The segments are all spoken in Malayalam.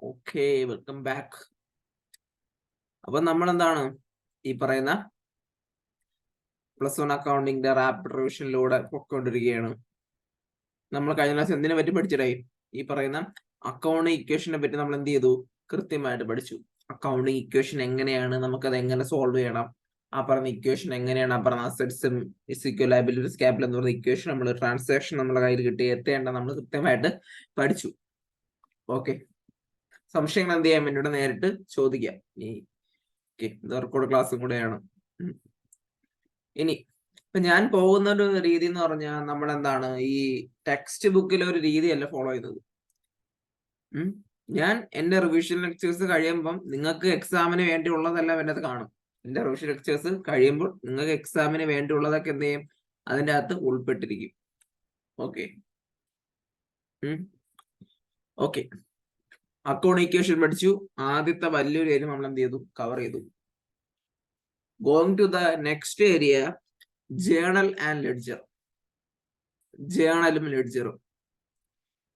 Okay, welcome back. അപ്പൊ നമ്മൾ എന്താണ് ഈ പറയുന്ന +1 അക്കൗണ്ടിങ്ങിന്റെ റാപ്പിഡ് റിവിഷനിലൂടെ പൊയ്ക്കൊണ്ടിരിക്കുകയാണ്. നമ്മൾ കഴിഞ്ഞ ക്ലാസ് എന്തിനെ പറ്റി പഠിച്ചിട്ടായി? ഈ പറയുന്ന അക്കൗണ്ടിങ് ഇക്വേഷനെ പറ്റി നമ്മൾ എന്ത് ചെയ്തു? കൃത്യമായിട്ട് പഠിച്ചു. അക്കൗണ്ടിങ് ഇക്വേഷൻ എങ്ങനെയാണ്, നമുക്കത് എങ്ങനെ സോൾവ് ചെയ്യണം, ആ പറഞ്ഞ ഇക്വേഷൻ എങ്ങനെയാണ്, ആ പറഞ്ഞ അസറ്റ്സും ലയബിലിറ്റീസ് ക്യാപിറ്റൽ എന്ന് പറയുന്ന ഇക്വേഷൻ നമ്മൾ ട്രാൻസാക്ഷൻ നമ്മുടെ കയ്യിൽ കിട്ടി എത്തേണ്ട നമ്മൾ കൃത്യമായിട്ട് പഠിച്ചു. ഓക്കെ, സംശയങ്ങൾ എന്ത് ചെയ്യാൻ വേണ്ടിയിട്ട് നേരിട്ട് ചോദിക്കാം. ഇത് റെക്കോർഡ് ക്ലാസ്സും കൂടെയാണ്. ഇനി ഇപ്പൊ ഞാൻ പോകുന്ന ഒരു രീതി എന്ന് പറഞ്ഞാൽ നമ്മൾ എന്താണ് ഈ ടെക്സ്റ്റ് ബുക്കിലെ ഒരു രീതിയല്ല ഫോളോ ചെയ്യുന്നത്. ഞാൻ എന്റെ റിവിഷൻ ലെക്ചേഴ്സ് കഴിയുമ്പം നിങ്ങൾക്ക് എക്സാമിന് വേണ്ടിയുള്ളതെല്ലാം എന്നത് കാണും. എന്റെ റിവിഷൻ ലെക്ചേഴ്സ് കഴിയുമ്പോൾ നിങ്ങൾക്ക് എക്സാമിന് വേണ്ടിയുള്ളതൊക്കെ എന്ത് ചെയ്യും? അതിൻ്റെ അകത്ത് ഉൾപ്പെട്ടിരിക്കും. ഓക്കെ ഓക്കെ അക്കൗണ്ട് ഇക്വേഷൻ പഠിച്ചു. ആദ്യത്തെ വലിയൊരു ഏരിയ നമ്മൾ എന്ത് ചെയ്തു? കവർ ചെയ്തു. Going to the next area, journal and ledger. ജേണലും ലെഡ്ജറും.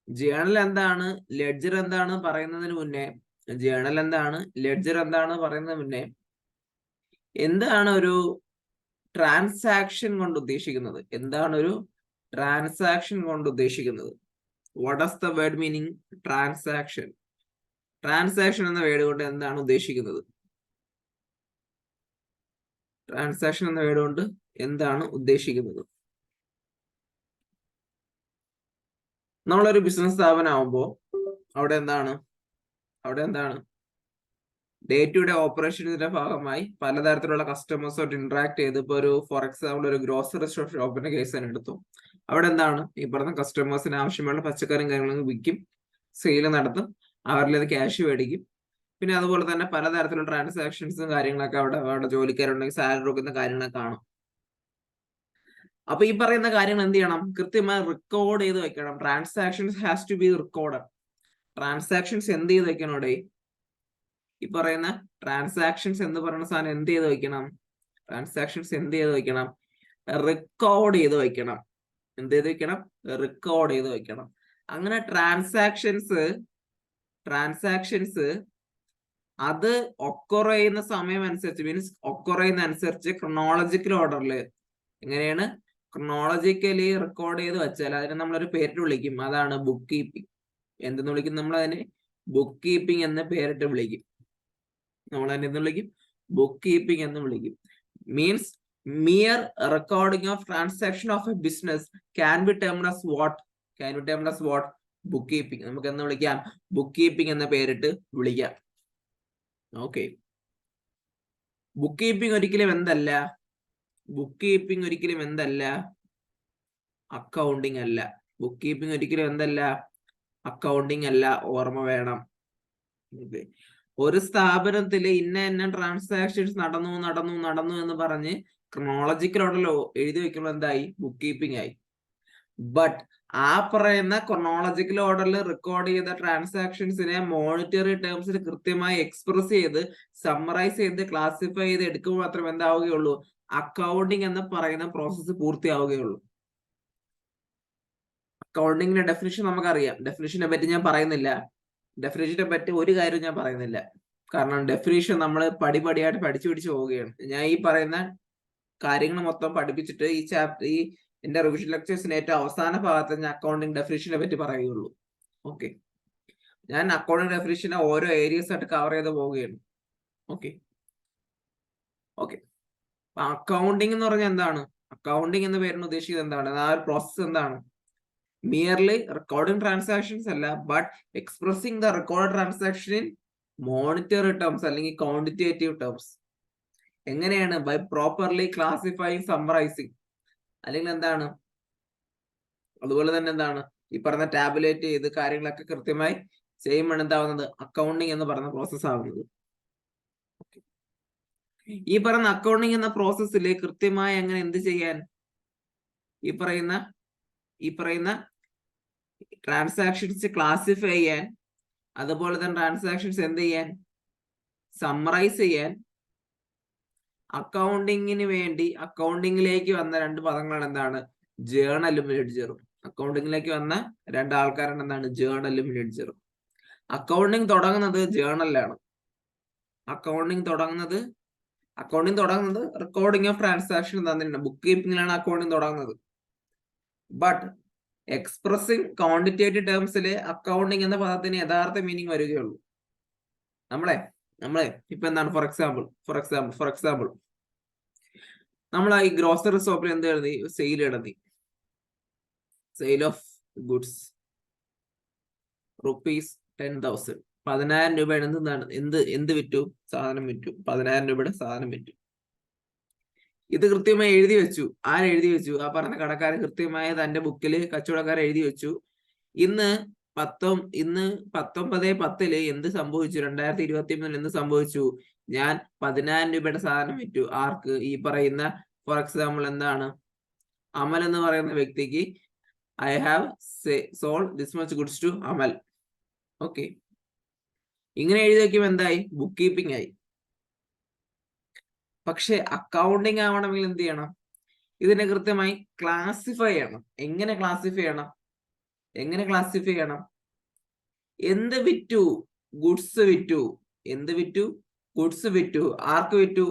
ജേണൽ എന്താണ്, ലെഡ്ജർ എന്താണ് പറയുന്നതിന് മുന്നേ, ജേണൽ എന്താണ്, ലെഡ്ജർ എന്താണ് പറയുന്നതിന് മുന്നേ, എന്താണ് ഒരു ട്രാൻസാക്ഷൻ കൊണ്ട് ഉദ്ദേശിക്കുന്നത്? എന്താണ് ഒരു ട്രാൻസാക്ഷൻ കൊണ്ട് ഉദ്ദേശിക്കുന്നത്? What is the word meaning transaction? Transaction എന്ന വേർഡ് കൊണ്ട് എന്താണ് ഉദ്ദേശിക്കുന്നത്? ട്രാൻസാക്ഷൻ എന്ന വേർഡ് കൊണ്ട് എന്താണ് ഉദ്ദേശിക്കുന്നത്? നമ്മളൊരു ബിസിനസ് സ്ഥാപനമാകുമ്പോൾ അവിടെ എന്താണ് ഡേ ടു ഡേ ഓപ്പറേഷൻസിന്റെ ഭാഗമായി പലതരത്തിലുള്ള കസ്റ്റമേഴ്സുമായിട്ട് ഇന്ററാക്ട് ചെയ്ത്, ഇപ്പൊ ഒരു ഫോർ എക്സാമ്പിൾ ഒരു ഗ്രോസറി ഷോപ്പിന്റെ കേസ് തന്നെ എടുത്തു. അവിടെ എന്താണ് ഈ പറഞ്ഞ കസ്റ്റമേഴ്സിന് ആവശ്യമുള്ള പച്ചക്കറിയും കാര്യങ്ങളും വിൽക്കും, സെയിൽ നടത്തും, അവരിലത് ക്യാഷ് മേടിക്കും. പിന്നെ അതുപോലെ തന്നെ പലതരത്തിലുള്ള ട്രാൻസാക്ഷൻസും കാര്യങ്ങളൊക്കെ അവിടെ ജോലിക്കാരുണ്ടെങ്കിൽ സാലറി കൊടുക്കുന്ന കാര്യങ്ങളൊക്കെ കാണും. അപ്പൊ ഈ പറയുന്ന കാര്യങ്ങൾ എന്ത് ചെയ്യണം? കൃത്യമായി റെക്കോർഡ് ചെയ്ത് വെക്കണം. Transactions has to be recorded. Transactions എന്ത് ചെയ്ത് വെക്കണം? ഇവിടെ ഈ പറയുന്ന ട്രാൻസാക്ഷൻസ് എന്ന് പറയുന്ന സാധനം എന്ത് ചെയ്ത് വെക്കണം? ട്രാൻസാക്ഷൻസ് എന്ത് ചെയ്ത് വെക്കണം? റെക്കോർഡ് ചെയ്ത് വെക്കണം. എന്ത് ചെയ്ത് വെക്കണം? റെക്കോർഡ് ചെയ്ത് വെക്കണം. അങ്ങനെ ട്രാൻസാക്ഷൻസ് അത് ഒക്കർ ചെയ്യുന്ന സമയം അനുസരിച്ച്, മീൻസ് ഒക്കർ ചെയ്യുന്ന അനുസരിച്ച് ക്രോണോളജിക്കൽ ഓർഡറിൽ എങ്ങനെയാണ് ക്രോണോളജിക്കലി റെക്കോർഡ് ചെയ്ത് വെച്ചാൽ അതിനെ നമ്മളൊരു പേരിട്ട് വിളിക്കും. അതാണ് ബുക്ക് കീപ്പിംഗ്. എന്തെന്ന് വിളിക്കും? നമ്മൾ അതിനെ ബുക്ക് കീപ്പിംഗ് എന്ന് പേരിട്ട് വിളിക്കും. നമ്മൾ അതിനെ എന്ത് വിളിക്കും? ബുക്ക് കീപ്പിംഗ് എന്ന് വിളിക്കും. Means mere recording of transaction of a business can be termed as what? Book keeping. നമുക്ക് എന്ന് വിളിക്കാം? ബുക്ക് കീപ്പിംഗ് എന്ന പേരിട്ട് വിളിക്കാം. ഓക്കെ, ബുക്ക് കീപ്പിംഗ് ഒരിക്കലും എന്തല്ല? ബുക്ക് കീപ്പിംഗ് ഒരിക്കലും എന്തല്ല? അക്കൗണ്ടിങ് അല്ല. ബുക്ക് കീപ്പിംഗ് ഒരിക്കലും എന്തല്ല? അക്കൗണ്ടിങ് അല്ല. ഓർമ്മ വേണം. ഒരു സ്ഥാപനത്തിൽ ഇന്ന ട്രാൻസാക്ഷൻസ് നടന്നു എന്ന് പറഞ്ഞ് ക്രോണോളജിക്കൽ ഓർഡറിൽ എഴുതി വെക്കുമ്പോൾ എന്തായി? ബുക്ക് കീപ്പിംഗ് ആയി. ബട്ട് ആ പറയുന്ന ക്രോണോളജിക്കൽ ഓർഡറിൽ റെക്കോർഡ് ചെയ്ത ട്രാൻസാക്ഷൻസിനെ മോണിറ്ററി ടേംസിൽ കൃത്യമായി എക്സ്പ്രസ് ചെയ്ത് സമ്മറൈസ് ചെയ്ത് ക്ലാസിഫൈ ചെയ്ത് എടുക്കുമ്പോൾ മാത്രമേ എന്താവുകയുള്ളൂ? അക്കൗണ്ടിങ് എന്ന് പറയുന്ന പ്രോസസ്സ് പൂർത്തിയാവുകയുള്ളൂ. അക്കൗണ്ടിങ്ങിന്റെ ഡെഫിനിഷൻ നമുക്കറിയാം. ഡെഫിനിഷനെ പറ്റി ഞാൻ പറയുന്നില്ല. ഡെഫിനിഷനെ പറ്റി ഒരു കാര്യം ഞാൻ പറയുന്നില്ല. കാരണം ഡെഫിനിഷൻ നമ്മൾ പടിപടിയായിട്ട് പഠിച്ചു പോവുകയാണ്. ഞാൻ ഈ പറയുന്ന കാര്യങ്ങൾ മൊത്തം പഠിപ്പിച്ചിട്ട് ഈ എന്റെ റിവിഷൻ ലെക്ചേഴ്സിന് ഏറ്റവും അവസാന ഭാഗത്ത് ഞാൻ അക്കൗണ്ടിങ് ഡെഫിനിഷനെ പറ്റി പറയുകയുള്ളൂ. ഓക്കെ, ഞാൻ അക്കൗണ്ടിങ് ഡെഫിനിഷനെ ഓരോ ഏരിയസ് ആയിട്ട് കവർ ചെയ്ത് പോവുകയാണ്. ഓക്കെ അക്കൗണ്ടിങ് എന്ന് പറഞ്ഞാൽ എന്താണ്? അക്കൗണ്ടിങ് എന്ന പേരിന് ഉദ്ദേശിക്കുന്നത് എന്താണ്? ആ ഒരു പ്രോസസ് എന്താണ്? മിയർലി റെക്കോർഡിംഗ് ട്രാൻസാക്ഷൻസ് അല്ല, but expressing the record transaction in monetary terms അല്ലെങ്കിൽ ക്വാണ്ടിറ്റേറ്റീവ് ടേംസ്. എങ്ങനെയാണ്? ബൈ പ്രോപ്പർലി ക്ലാസിഫൈങ്, സമ്മറൈസിങ്, അല്ലെങ്കിൽ എന്താണ്? അതുപോലെ തന്നെ എന്താണ്? ഈ പറഞ്ഞ ടാബുലേറ്റ് ചെയ്ത് കാര്യങ്ങളൊക്കെ കൃത്യമായി ചെയ്യുമ്പോൾ എന്താവുന്നത്? അക്കൗണ്ടിങ് എന്ന് പറയുന്ന പ്രോസസ് ആവുന്നത്. ഈ പറയുന്ന അക്കൗണ്ടിങ് എന്ന പ്രോസസ്സിൽ കൃത്യമായി അങ്ങനെ എന്ത് ചെയ്യാൻ? ഈ പറയുന്ന ട്രാൻസാക്ഷൻസ് ക്ലാസിഫൈ ചെയ്യാൻ, അതുപോലെ തന്നെ ട്രാൻസാക്ഷൻസ് എന്ത് ചെയ്യാൻ? സമ്മറൈസ് ചെയ്യാൻ. അക്കൗണ്ടിങ്ങിന് വേണ്ടി അക്കൗണ്ടിങ്ങിലേക്ക് വന്ന രണ്ട് പദങ്ങളാണ് എന്താണ്? ജേണലും ലെഡ്ജറും. അക്കൗണ്ടിങ്ങിലേക്ക് വന്ന രണ്ട് ആൾക്കാരാണ് എന്താണ്? ജേണലും ലെഡ്ജറും. അക്കൗണ്ടിങ് തുടങ്ങുന്നത് ജേണലിലാണ്. അക്കൗണ്ടിങ് തുടങ്ങുന്നത് റെക്കോർഡിംഗ് ഓഫ് ട്രാൻസാക്ഷൻ തന്നിട്ടുണ്ട്. ബുക്ക് കീപ്പിംഗിലാണ് അക്കൗണ്ടിങ് തുടങ്ങുന്നത്. ബട്ട് എക്സ്പ്രസിംഗ് ക്വാണ്ടിറ്റേറ്റീവ് ടേംസിൽ അക്കൗണ്ടിങ് എന്ന പദത്തിന് യഥാർത്ഥ മീനിങ് വരികയുള്ളൂ. നമ്മളെ ഇപ്പൊ എന്താണ് ഫോർ എക്സാമ്പിൾ നമ്മൾ ഈ ഗ്രോസറി ഷോപ്പിൽ എന്ത് എഴുതി? സെയിൽ എഴുതി. Sale of goods ₹10,000. 10,000 രൂപ എന്താണ്? എന്ത് വിറ്റു? സാധനം വിറ്റു. 10,000 രൂപയുടെ സാധനം വിറ്റു. ഇത് കൃത്യമായി എഴുതി വെച്ചു. ആരെഴുതി വെച്ചു? ആ പറഞ്ഞ കടക്കാരൻ കൃത്യമായ തന്റെ ബുക്കിൽ കച്ചവടക്കാരൻ എഴുതി വെച്ചു. ഇന്ന് 19/10 എന്ത് സംഭവിച്ചു? 2023 എന്ത് സംഭവിച്ചു? ഞാൻ 10,000 രൂപയുടെ സാധനം വിറ്റു. ആർക്ക്? ഈ പറയുന്ന ഫോർ എക്സാമ്പിൾ എന്താണ്? അമൽ എന്ന് പറയുന്ന വ്യക്തിക്ക് I have sold this much goods to Amal. Okay, ഇങ്ങനെ എഴുതി വയ്ക്കുമ്പോൾ എന്തായി? ബുക്ക് കീപ്പിംഗ് ആയി. പക്ഷെ അക്കൗണ്ടിങ് ആവണമെങ്കിൽ എന്ത് ചെയ്യണം? ഇതിനെ കൃത്യമായി ക്ലാസിഫൈ ചെയ്യണം. എങ്ങനെ ക്ലാസിഫൈ ചെയ്യണം? എന്ത് വിറ്റു? ഗുഡ്സ് വിറ്റു. എന്ത് വിറ്റു? ഗുഡ്സ് വിറ്റു. ആർക്ക് വിറ്റു?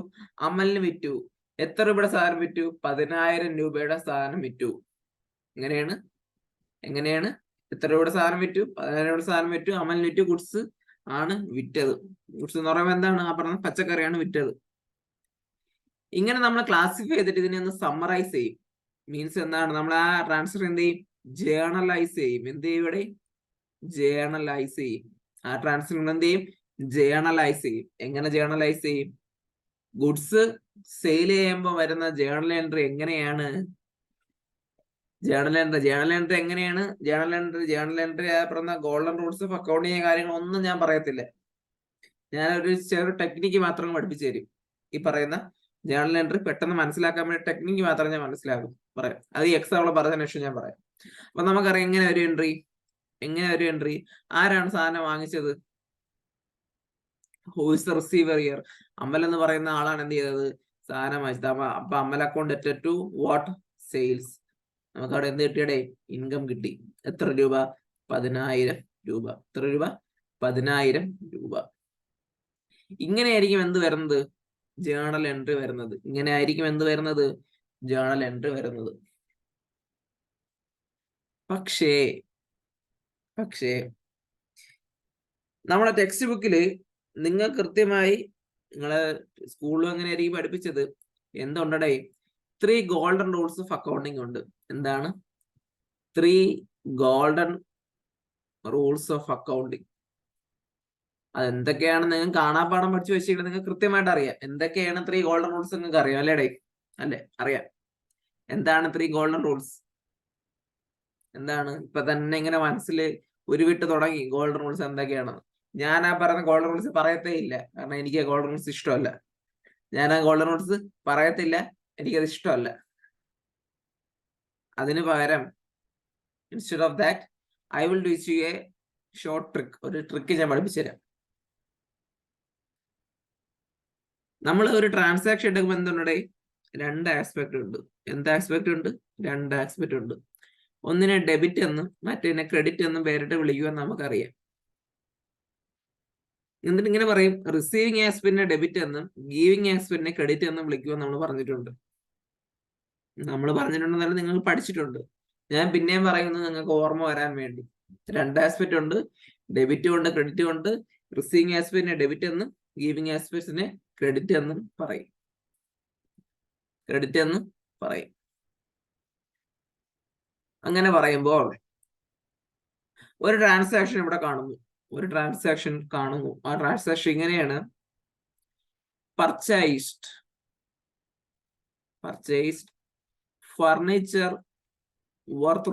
അമലിന് വിറ്റു. എത്ര രൂപയുടെ സാധനം വിറ്റു? 10,000 രൂപയുടെ സാധനം വിറ്റു. എങ്ങനെയാണ്? എത്ര രൂപയുടെ സാധനം വിറ്റു? 10,000 രൂപയുടെ സാധനം വിറ്റു. അമലിന് വിറ്റു. ഗുഡ്സ് ആണ് വിറ്റത്. ഗുഡ്സ് എന്ന് പറയുമ്പോൾ എന്താണ്? ആ പറഞ്ഞ പച്ചക്കറിയാണ് വിറ്റത്. ഇങ്ങനെ നമ്മൾ ക്ലാസിഫൈ ചെയ്തിട്ട് ഇതിനെ ഒന്ന് സമ്മറൈസ് ചെയ്യും. മീൻസ് എന്താണ്? നമ്മൾ ആ ട്രാൻസ്ഫർ എന്ത് ചെയ്യും? ജേണലൈസ് ചെയ്യും. എന്ത് ചെയ്യും? ഇവിടെ ജേണലൈസ് ചെയ്യും. ആ ട്രാൻസ്ഫർ എന്ത് ചെയ്യും? ജേണലൈസ് ചെയ്യും. എങ്ങനെ ജേണലൈസ് ചെയ്യും? ഗുഡ്സ് സെയിൽ ചെയ്യുമ്പോൾ വരുന്ന ജേണൽ എൻട്രി എങ്ങനെയാണ്? ജേണൽ എൻട്രി എങ്ങനെയാണ്? ജേണൽ എൻട്രി പറഞ്ഞ ഗോൾഡൻ റൂൾസ് ഓഫ് അക്കൗണ്ടിങ് കാര്യങ്ങളൊന്നും ഞാൻ പറയത്തില്ല. ഞാൻ ഒരു ചെറിയ ടെക്നിക്ക് മാത്രം പഠിപ്പിച്ചു തരും. ഈ പറയുന്ന ജേണൽ എൻട്രി പെട്ടെന്ന് മനസ്സിലാക്കാൻ വേണ്ടി ടെക്നിക്ക് മാത്രം ഞാൻ പറയാം. അത് ഈ എക്സാമ്പിൾ പറഞ്ഞതിന് ശേഷം ഞാൻ പറയാം. അപ്പൊ നമുക്കറിയാം എങ്ങനെ ഒരു എൻട്രി. ആരാണ് സാധനം വാങ്ങിച്ചത്? Who is the receiver here? Amal എന്ന് പറയുന്ന ആളാണ് എന്ത് ചെയ്തത്? സാധനം വാങ്ങിച്ചത്. അപ്പൊ Amal account added to what? Sales. നമുക്ക് അവിടെ എന്ത് കിട്ടിയടേ? ഇൻകം കിട്ടി. എത്ര രൂപ? 10,000 രൂപ. എത്ര രൂപ? 10,000 രൂപ. ഇങ്ങനെയായിരിക്കും എന്ത് വരുന്നത്? ജേണൽ എൻട്രി വരുന്നത്. ഇങ്ങനെയായിരിക്കും എന്ത് വരുന്നത്? ജേണൽ എൻട്രി വരുന്നത്. പക്ഷേ നമ്മുടെ ടെക്സ്റ്റ് ബുക്കിൽ നിങ്ങൾ കൃത്യമായി, നിങ്ങളെ സ്കൂളിലും എങ്ങനെയായിരിക്കും പഠിപ്പിച്ചത്? എന്തുണ്ടടേ? 3 ഗോൾഡൻ റൂൾസ് ഓഫ് അക്കൗണ്ടിങ് ഉണ്ട്. എന്താണ്? 3 ഗോൾഡൻ റൂൾസ് ഓഫ് അക്കൗണ്ടിങ്. അതെന്തൊക്കെയാണ് നിങ്ങൾ കാണാപ്പാഠം പഠിച്ചു വെച്ചിട്ട് നിങ്ങൾക്ക് കൃത്യമായിട്ട് അറിയാം. എന്തൊക്കെയാണ് 3 ഗോൾഡൻ റൂൾസ്? നിങ്ങൾക്ക് അറിയാം അല്ലേടേ? അല്ലേ? അറിയാം. എന്താണ് 3 ഗോൾഡൻ റൂൾസ്? എന്താണ്? ഇപ്പൊ തന്നെ ഇങ്ങനെ മനസ്സിൽ ഉരുവിട്ട് തുടങ്ങി ഗോൾഡൻ റൂൾസ് എന്തൊക്കെയാണെന്ന്. ഞാൻ ആ പറയുന്ന ഗോൾഡൻ റൂൾസ് പറയത്തേ ഇല്ല. കാരണം എനിക്ക് ഗോൾഡൻ റൂൾസ് ഇഷ്ടമല്ല. ഞാൻ ആ ഗോൾഡൻ റൂൾസ് പറയത്തില്ല. എനിക്കത് ഇഷ്ടമല്ല. അതിന് പകരം instead of that I will teach you A short trick. ഒരു ട്രിക്ക് ഞാൻ പഠിപ്പിച്ചു തരാം. നമ്മൾ ഒരു ട്രാൻസാക്ഷൻ എടുക്കുമ്പോൾ എന്തുണ്ടേ? 2 ആസ്പെക്ട് ഉണ്ട്. എന്ത് ആസ്പെക്ട് ഉണ്ട്? 2 ആസ്പെക്ട് ഉണ്ട്. ഒന്നിനെ ഡെബിറ്റ് എന്നും മറ്റേതിനെ ക്രെഡിറ്റ് എന്നും പേരിട്ട് വിളിക്കുമെന്ന് നമുക്കറിയാം. എന്നിട്ട് ഇങ്ങനെ പറയും, റിസീവിങ് ആസ്പെക്ടിനെ ഡെബിറ്റ് എന്നും ഗീവിങ് ആസ്പെക്ടിനെ ക്രെഡിറ്റ് എന്നും വിളിക്കുമെന്ന് നമ്മൾ പറഞ്ഞിട്ടുണ്ട്. നിങ്ങൾ പഠിച്ചിട്ടുണ്ട്. ഞാൻ പിന്നെയും പറയുന്നത് നിങ്ങൾക്ക് ഓർമ്മ വരാൻ വേണ്ടി. 2 ആസ്പെക്ട് ഉണ്ട്. ഡെബിറ്റും ഉണ്ട്, ക്രെഡിറ്റും ഉണ്ട്. റിസീവിങ് ആസ്പെക്ടിനെ ഡെബിറ്റ് എന്നും ഗീവിങ് ആസ്പെക്ടിനെ ക്രെഡിറ്റ് എന്നും പറയും. അങ്ങനെ പറയുമ്പോൾ ഒരു ട്രാൻസാക്ഷൻ ഇവിടെ കാണുന്നു. ആ ട്രാൻസാക്ഷൻ ഇങ്ങനെയാണ്: പർച്ചേസ്ഡ് ഫർണിച്ചർ വർത്ത്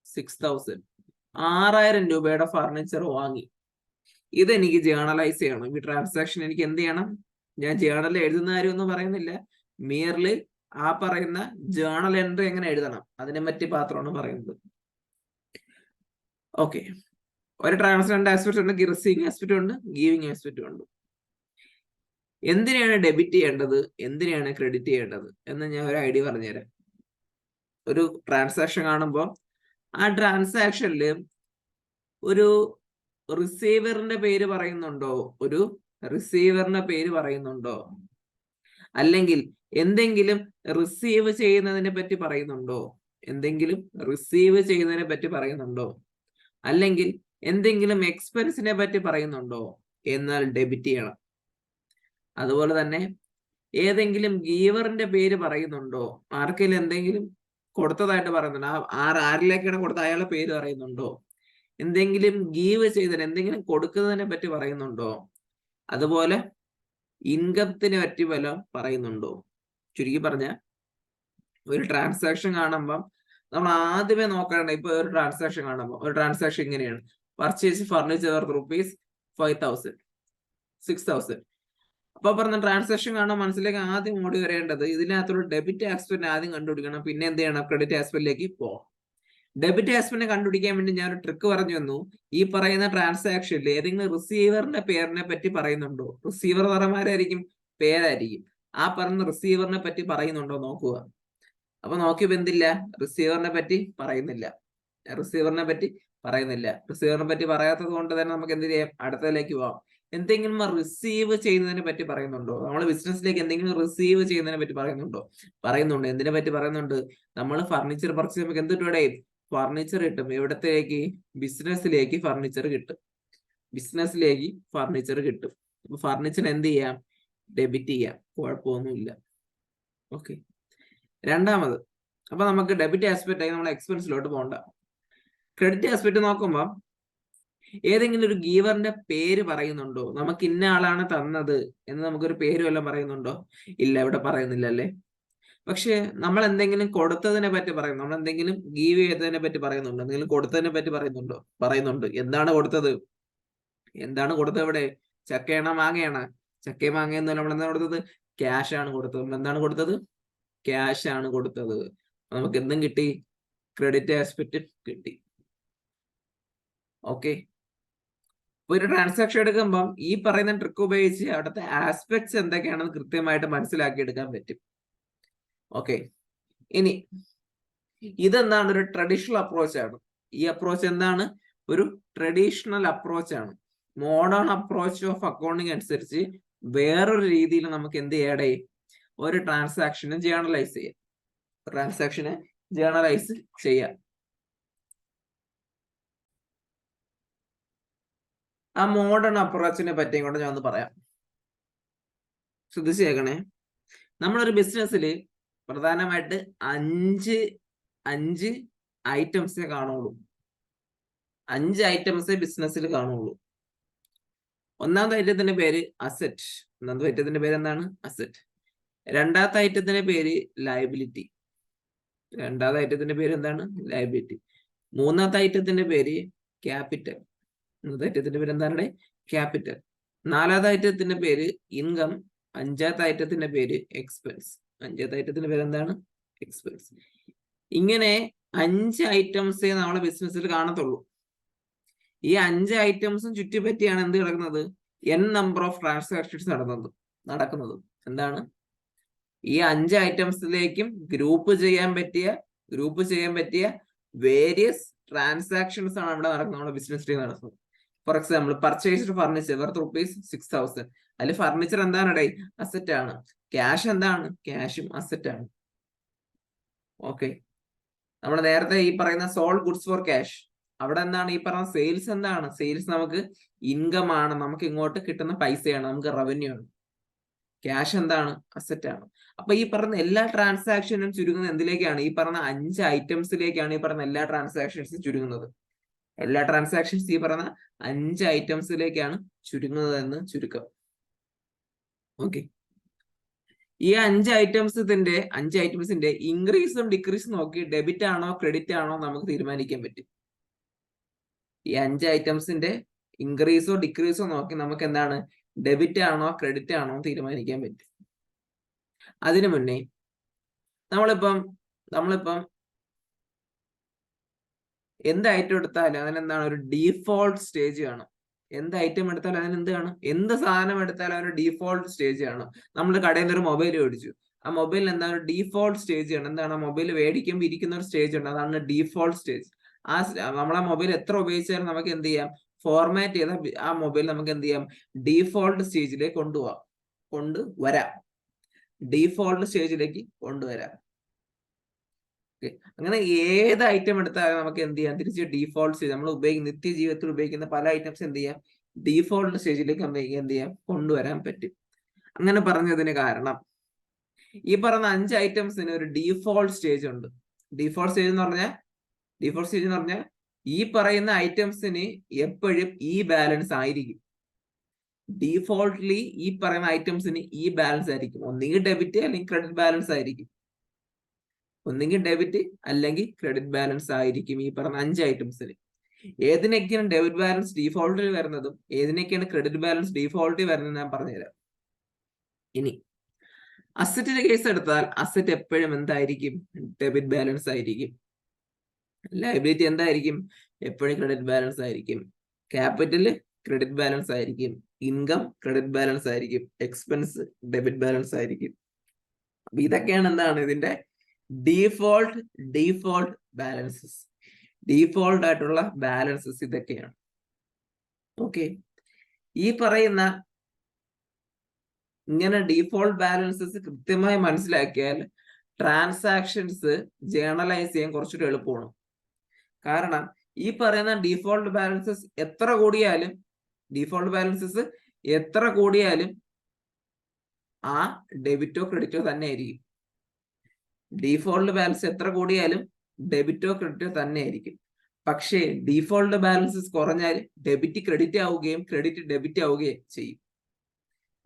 ₹6,000. 6,000 രൂപയുടെ ഫർണിച്ചർ വാങ്ങി. ഇതെനിക്ക് ജേണലൈസ് ചെയ്യണം. ഈ ട്രാൻസാക്ഷൻ എനിക്ക് എന്ത് ചെയ്യണം? ഞാൻ ജേണലിൽ എഴുതുന്ന കാര്യമൊന്നും പറയുന്നില്ല. മിയർലി ആ പറയുന്ന ജേണൽ എൻട്രി എങ്ങനെ എഴുതണം അതിനെ പറ്റി മാത്രമാണ് പറയുന്നത്. ഓക്കെ, ഒരു ട്രാൻസാക്ഷൻ ആസ്പെക്ട് ഉണ്ട്, റിസീവിങ് ആസ്പെക്ട് ഉണ്ട്, ഗീവിങ് ആസ്പെക്ട് ഉണ്ട്. എന്തിനാണ് ഡെബിറ്റ് ചെയ്യേണ്ടത്, എന്തിനാണ് ക്രെഡിറ്റ് ചെയ്യേണ്ടത് എന്ന് ഞാൻ ഒരു ഐഡിയ പറഞ്ഞുതരാം. ഒരു ട്രാൻസാക്ഷൻ കാണുമ്പോൾ ആ ട്രാൻസാക്ഷനിൽ ഒരു റിസീവറിന്റെ പേര് പറയുന്നുണ്ടോ? ഒരു റിസീവറിന്റെ പേര് പറയുന്നുണ്ടോ? അല്ലെങ്കിൽ എന്തെങ്കിലും റിസീവ് ചെയ്യുന്നതിനെ പറ്റി പറയുന്നുണ്ടോ? എന്തെങ്കിലും റിസീവ് ചെയ്യുന്നതിനെ പറ്റി പറയുന്നുണ്ടോ? അല്ലെങ്കിൽ എന്തെങ്കിലും എക്സ്പെൻസിനെ പറ്റി പറയുന്നുണ്ടോ? എന്നാൽ ഡെബിറ്റ് ചെയ്യണം. അതുപോലെ തന്നെ ഏതെങ്കിലും ഗീവറിന്റെ പേര് പറയുന്നുണ്ടോ? ആർക്കെങ്കിലും എന്തെങ്കിലും കൊടുത്തതായിട്ട് പറയുന്നുണ്ടോ? ആരിലേക്കാണ് കൊടുത്ത അയാളുടെ പേര് പറയുന്നുണ്ടോ? എന്തെങ്കിലും ഗീവ് ചെയ്തതിന്, എന്തെങ്കിലും കൊടുക്കുന്നതിനെ പറ്റി പറയുന്നുണ്ടോ? അതുപോലെ ഇൻകത്തിനെ പറ്റി വല്ലതും പറയുന്നുണ്ടോ? ചുരുക്കി പറഞ്ഞ ഒരു ട്രാൻസാക്ഷൻ കാണുമ്പം നമ്മൾ ആദ്യമേ നോക്കേണ്ട, ഇപ്പൊ ഒരു ട്രാൻസാക്ഷൻ കാണുമ്പോൾ ഒരു ട്രാൻസാക്ഷൻ ഇങ്ങനെയാണ്: പർച്ചേസ് ഫർണിച്ചർ ₹5,000 6,000. അപ്പൊ പറഞ്ഞ ട്രാൻസാക്ഷൻ കാണാൻ മനസ്സിലേക്ക് ആദ്യം ഓടി വരേണ്ടത് ഇതിനകത്തുള്ള ഡെബിറ്റ് ആസ്പെക്ട് ആദ്യം കണ്ടുപിടിക്കണം. പിന്നെ എന്ത് ചെയ്യണം? ക്രെഡിറ്റ് ആസ്പെക്റ്റിലേക്ക് പോകാം. ഡെബിറ്റ് ആസ്പെക്റ്റിനെ കണ്ടുപിടിക്കാൻ വേണ്ടി ഞാൻ ഒരു ട്രിക്ക് പറഞ്ഞു തന്നു. ഈ പറയുന്ന ട്രാൻസാക്ഷനിൽ ഏതെങ്കിലും റിസീവറിന്റെ പേരിനെ പറ്റി പറയുന്നുണ്ടോ? റിസീവർ പറമാരായിരിക്കും, പേരായിരിക്കും. ആ പറഞ്ഞ റിസീവറിനെ പറ്റി പറയുന്നുണ്ടോ നോക്കുക. അപ്പൊ നോക്കിയപ്പോ എന്തില്ല? റിസീവറിനെ പറ്റി പറയുന്നില്ല. റിസീവറിനെ പറ്റി പറയാത്തത് കൊണ്ട് തന്നെ നമുക്ക് എന്ത് ചെയ്യാം? അടുത്തതിലേക്ക് പോവാം. എന്തെങ്കിലും റിസീവ് ചെയ്യുന്നതിനെ പറ്റി പറയുന്നുണ്ടോ? നമ്മൾ ബിസിനസ്സിലേക്ക് എന്തെങ്കിലും റിസീവ് ചെയ്യുന്നതിനെ പറ്റി പറയുന്നുണ്ട്. എന്തിനെ പറ്റി പറയുന്നുണ്ട്? നമ്മൾ ഫർണിച്ചർ പർച്ചേസ് ചെയ്യുമ്പോൾ എന്ത് കിട്ടും? ഫർണിച്ചർ കിട്ടും. എവിടത്തേക്ക്? ബിസിനസ്സിലേക്ക് ഫർണിച്ചർ കിട്ടും. അപ്പൊ ഫർണിച്ചർ എന്ത് ചെയ്യാം? ഡെബിറ്റ് ചെയ്യാം. കുഴപ്പമൊന്നുമില്ല. ഓക്കെ. രണ്ടാമത്, അപ്പൊ നമുക്ക് ഡെബിറ്റ് ആസ്പെക്ട് ആയി നമ്മൾ എക്സ്പെൻസിലോട്ട് പോകണ്ട. ക്രെഡിറ്റ് ആസ്പെക്ട് നോക്കുമ്പോൾ ഏതെങ്കിലും ഒരു ഗീവറിന്റെ പേര് പറയുന്നുണ്ടോ? നമുക്ക് ഇന്ന ആളാണ് തന്നത് എന്ന് നമുക്കൊരു പേര് വല്ലതും പറയുന്നുണ്ടോ? ഇല്ല, ഇവിടെ പറയുന്നില്ല അല്ലേ. പക്ഷെ നമ്മൾ എന്തെങ്കിലും കൊടുത്തതിനെ പറ്റി പറയുന്നു, നമ്മൾ എന്തെങ്കിലും ഗീവ് ചെയ്തതിനെ പറ്റി പറയുന്നുണ്ടോ? എന്തെങ്കിലും കൊടുത്തതിനെ പറ്റി പറയുന്നുണ്ട്. എന്താണ് കൊടുത്തത്? ഇവിടെ? ചക്കയാണോ മാങ്ങയാണ്? ചക്കയും മാങ്ങയെന്നല്ല, നമ്മൾ എന്താണ് കൊടുത്തത്? ക്യാഷ് ആണ് കൊടുത്തത്. എന്താണ് കൊടുത്തത്? ക്യാഷ് ആണ് കൊടുത്തത്. നമുക്ക് എന്തും കിട്ടി? ക്രെഡിറ്റ് ആസ്പെക്ട് കിട്ടി. ഓക്കെ. ഒരു ട്രാൻസാക്ഷൻ എടുക്കുമ്പം ഈ പറയുന്ന ട്രിക്ക് ഉപയോഗിച്ച് അവിടുത്തെ ആസ്പെക്ട്സ് എന്തൊക്കെയാണെന്ന് കൃത്യമായിട്ട് മനസ്സിലാക്കി എടുക്കാൻ പറ്റും. ഓക്കെ. ഇനി ഇതെന്താണ്? ഒരു ട്രഡീഷണൽ അപ്രോച്ച് ആണ്. ഈ അപ്രോച്ച് എന്താണ്? ഒരു ട്രഡീഷണൽ അപ്രോച്ച് ആണ്. മോഡേൺ അപ്രോച്ച് ഓഫ് അക്കൗണ്ടിങ് അനുസരിച്ച് വേറൊരു രീതിയിൽ നമുക്ക് എന്ത് ചെയ്യടേ? ഒരു ട്രാൻസാക്ഷനെ ജേർണലൈസ് ചെയ്യാം. ആ മോഡേൺ അപ്രോച്ചിനെ പറ്റിയും കൊണ്ട് ഞാൻ ഒന്ന് പറയാം. ശ്രദ്ധിച്ചു കേൾക്കണേ. നമ്മളൊരു ബിസിനസ്സിൽ പ്രധാനമായിട്ട് അഞ്ച് ഐറ്റംസേ കാണുള്ളൂ. 5 ഐറ്റംസേ ബിസിനസ്സിൽ കാണുള്ളൂ. ഒന്നാമത്തെ ഐറ്റത്തിന്റെ പേര് അസറ്റ്. ഒന്നാമത്തെ ഐറ്റത്തിന്റെ പേര് എന്താണ്? അസറ്റ്. രണ്ടാമത്തെ ഐറ്റത്തിന്റെ പേര് ലയബിലിറ്റി. മൂന്നാമത്തെ ഐറ്റത്തിന്റെ പേര് ക്യാപിറ്റൽ. ക്യാപിറ്റൽ. നാലാമത്തെ ഐറ്റത്തിന്റെ പേര് ഇൻകം. അഞ്ചാമത്തെ ഐറ്റത്തിന്റെ പേര് എക്സ്പെൻസ്. എക്സ്പെൻസ്. ഇങ്ങനെ 5 ഐറ്റംസേ നമ്മളെ ബിസിനസ്സിൽ കാണത്തുള്ളൂ. ഈ 5 ഐറ്റംസും ചുറ്റിപ്പറ്റിയാണ് എന്ത് കിടക്കുന്നത്? n നമ്പർ ഓഫ് ട്രാൻസാക്ഷൻസ് നടക്കുന്നത്. എന്താണ്? ഈ 5 ഐറ്റംസിലേക്കും ഗ്രൂപ്പ് ചെയ്യാൻ പറ്റിയ വേരിയസ് ട്രാൻസാക്ഷൻസ് ആണ് ഇവിടെ നടക്കുന്നത്, നമ്മുടെ ബിസിനസ്സിൽ നടക്കുന്നത്. For example, purchased furniture worth ₹6,000. അതിൽ ഫർണിച്ചർ എന്താണ്? അസറ്റ് ആണ്. ക്യാഷ് എന്താണ്? ക്യാഷും അസറ്റ് ആണ്. ഓക്കെ. നമ്മൾ നേരത്തെ ഈ പറയുന്ന സോൾഡ് ഗുഡ്സ് ഫോർ ക്യാഷ്, അവിടെ എന്താണ്? ഈ പറഞ്ഞ സെയിൽസ് എന്താണ്? സെയിൽസ് നമുക്ക് ഇൻകം ആണ്, നമുക്ക് ഇങ്ങോട്ട് കിട്ടുന്ന പൈസയാണ്, നമുക്ക് റവന്യൂ ആണ്. ക്യാഷ് എന്താണ്? അസറ്റ് ആണ്. അപ്പൊ ഈ പറഞ്ഞ എല്ലാ ട്രാൻസാക്ഷനും ചുരുങ്ങുന്നത് എന്തിലേക്കാണ്? ഈ പറഞ്ഞ 5 ഐറ്റംസിലേക്കാണ് ഈ പറഞ്ഞ എല്ലാ ട്രാൻസാക്ഷൻസും ചുരുങ്ങുന്നത്. എല്ലാ ട്രാൻസാക്ഷൻസ് ഈ പറഞ്ഞ 5 ഐറ്റംസിലേക്കാണ് ചുരുങ്ങുന്നത് എന്ന് ചുരുക്കം. ഓക്കെ. ഈ 5 ഐറ്റംസിന്റെ ഇൻക്രീസും ഡിക്രീസും നോക്കി ഡെബിറ്റ് ആണോ ക്രെഡിറ്റ് ആണോ നമുക്ക് തീരുമാനിക്കാൻ പറ്റും. ഈ 5 ഐറ്റംസിന്റെ ഇൻക്രീസോ ഡിക്രീസോ നോക്കി നമുക്ക് എന്താണ്? ഡെബിറ്റ് ആണോ ക്രെഡിറ്റ് ആണോ തീരുമാനിക്കാൻ പറ്റും. അതിനു മുന്നേ നമ്മളിപ്പം എന്ത് ഐറ്റം എടുത്താലും അതിനെന്താണ്? ഒരു ഡീഫോൾട്ട് സ്റ്റേജ് കാണും. എന്ത് ഐറ്റം എടുത്താലും അതിനെന്ത് കാണും? എന്ത് സാധനം എടുത്താലും അതിന് ഡീഫോൾട്ട് സ്റ്റേജ് കാണും. നമ്മൾ കടയിൽ നിന്ന് ഒരു മൊബൈൽ മേടിച്ചു, ആ മൊബൈലിൽ എന്താണ്? ഡീഫോൾട്ട് സ്റ്റേജ് ആണ്. എന്താണ്? മൊബൈൽ മേടിക്കുമ്പോൾ ഇരിക്കുന്ന ഒരു സ്റ്റേജ് ഉണ്ട്, അതാണ് ഡീഫോൾട്ട് സ്റ്റേജ്. നമ്മളെ മൊബൈൽ എത്ര ഉപയോഗിച്ചാലും നമുക്ക് എന്ത് ചെയ്യാം, ഫോർമാറ്റ് ചെയ്ത ആ മൊബൈൽ നമുക്ക് എന്ത് ചെയ്യാം, ഡീഫോൾട്ട് സ്റ്റേജിലേക്ക് കൊണ്ടുവരാം. ഡീഫോൾട്ട് സ്റ്റേജിലേക്ക് കൊണ്ടുവരാം. അങ്ങനെ ഏത് ഐറ്റം എടുത്താലും നമുക്ക് എന്ത് ചെയ്യാം, തിരിച്ച് ഡീഫോൾട്ട് സ്റ്റേജ്, നമ്മൾ നിത്യജീവിതത്തിൽ ഉപയോഗിക്കുന്ന പല ഐറ്റംസ് എന്ത് ചെയ്യാം, ഡീഫോൾട്ട് സ്റ്റേജിലേക്ക് എന്ത് ചെയ്യാം, കൊണ്ടുവരാൻ പറ്റും. അങ്ങനെ പറഞ്ഞതിന് കാരണം ഈ പറഞ്ഞ 5 ഐറ്റംസിന് ഒരു ഡീഫോൾട്ട് സ്റ്റേജ് ഉണ്ട്. ഡീഫോൾട്ട് സ്റ്റേജ് എന്ന് പറഞ്ഞാൽ ഈ പറയുന്ന ഐറ്റംസിന് എപ്പോഴും ഈ ബാലൻസ് ആയിരിക്കും. ഡീഫോൾട്ട്ലി ഈ പറയുന്ന ഐറ്റംസിന് ഈ ബാലൻസ് ആയിരിക്കും. ഒന്നുകിൽ ഡെബിറ്റ് അല്ലെങ്കിൽ ക്രെഡിറ്റ് ബാലൻസ് ആയിരിക്കും. ഈ പറഞ്ഞ 5 ഐറ്റംസിന്. ഏതിനൊക്കെയാണ് ഡെബിറ്റ് ബാലൻസ് ഡീഫോൾട്ടിൽ വരുന്നതും ഏതിനൊക്കെയാണ് ക്രെഡിറ്റ് ബാലൻസ് ഡീഫോൾട്ടിൽ വരുന്നത് ഞാൻ പറഞ്ഞുതരാം. ഇനി അസറ്റിന്റെ കേസ് എടുത്താൽ അസറ്റ് എപ്പോഴും എന്തായിരിക്കും, ഡെബിറ്റ് ബാലൻസ് ആയിരിക്കും. ലയബിലിറ്റി എന്തായിരിക്കും, എപ്പോഴും ക്രെഡിറ്റ് ബാലൻസ് ആയിരിക്കും. ക്യാപിറ്റൽ ക്രെഡിറ്റ് ബാലൻസ് ആയിരിക്കും. ഇൻകം ക്രെഡിറ്റ് ബാലൻസ് ആയിരിക്കും. എക്സ്പെൻസ് ഡെബിറ്റ് ബാലൻസ് ആയിരിക്കും. ഇതൊക്കെയാണ് എന്താണ് ഇതിന്റെ ഡീഫോൾട്ട് ബാലൻസസ്. ഡീഫോൾട്ട് ആയിട്ടുള്ള ബാലൻസസ് ഇതൊക്കെയാണ്. ഓക്കെ, ഈ പറയുന്ന ഇങ്ങനെ ഡീഫോൾട്ട് ബാലൻസസ് കൃത്യമായി മനസ്സിലാക്കിയാൽ ട്രാൻസാക്ഷൻസ് ജേർണലൈസ് ചെയ്യാൻ കുറച്ചുകൂടി എളുപ്പമാണ്. കാരണം ഈ പറയുന്ന ഡീഫോൾട്ട് ബാലൻസസ് എത്ര കൂടിയാലും ആ ഡെബിറ്റോ ക്രെഡിറ്റോ തന്നെ ആയിരിക്കും. ഡീഫോൾട്ട് ബാലൻസ് എത്ര കൂടിയാലും ഡെബിറ്റോ ക്രെഡിറ്റോ തന്നെ ആയിരിക്കും. പക്ഷേ ഡീഫോൾട്ട് ബാലൻസസ് കുറഞ്ഞാൽ ഡെബിറ്റ് ക്രെഡിറ്റ് ആവുകയും ക്രെഡിറ്റ് ഡെബിറ്റ് ആവുകയും ചെയ്യും.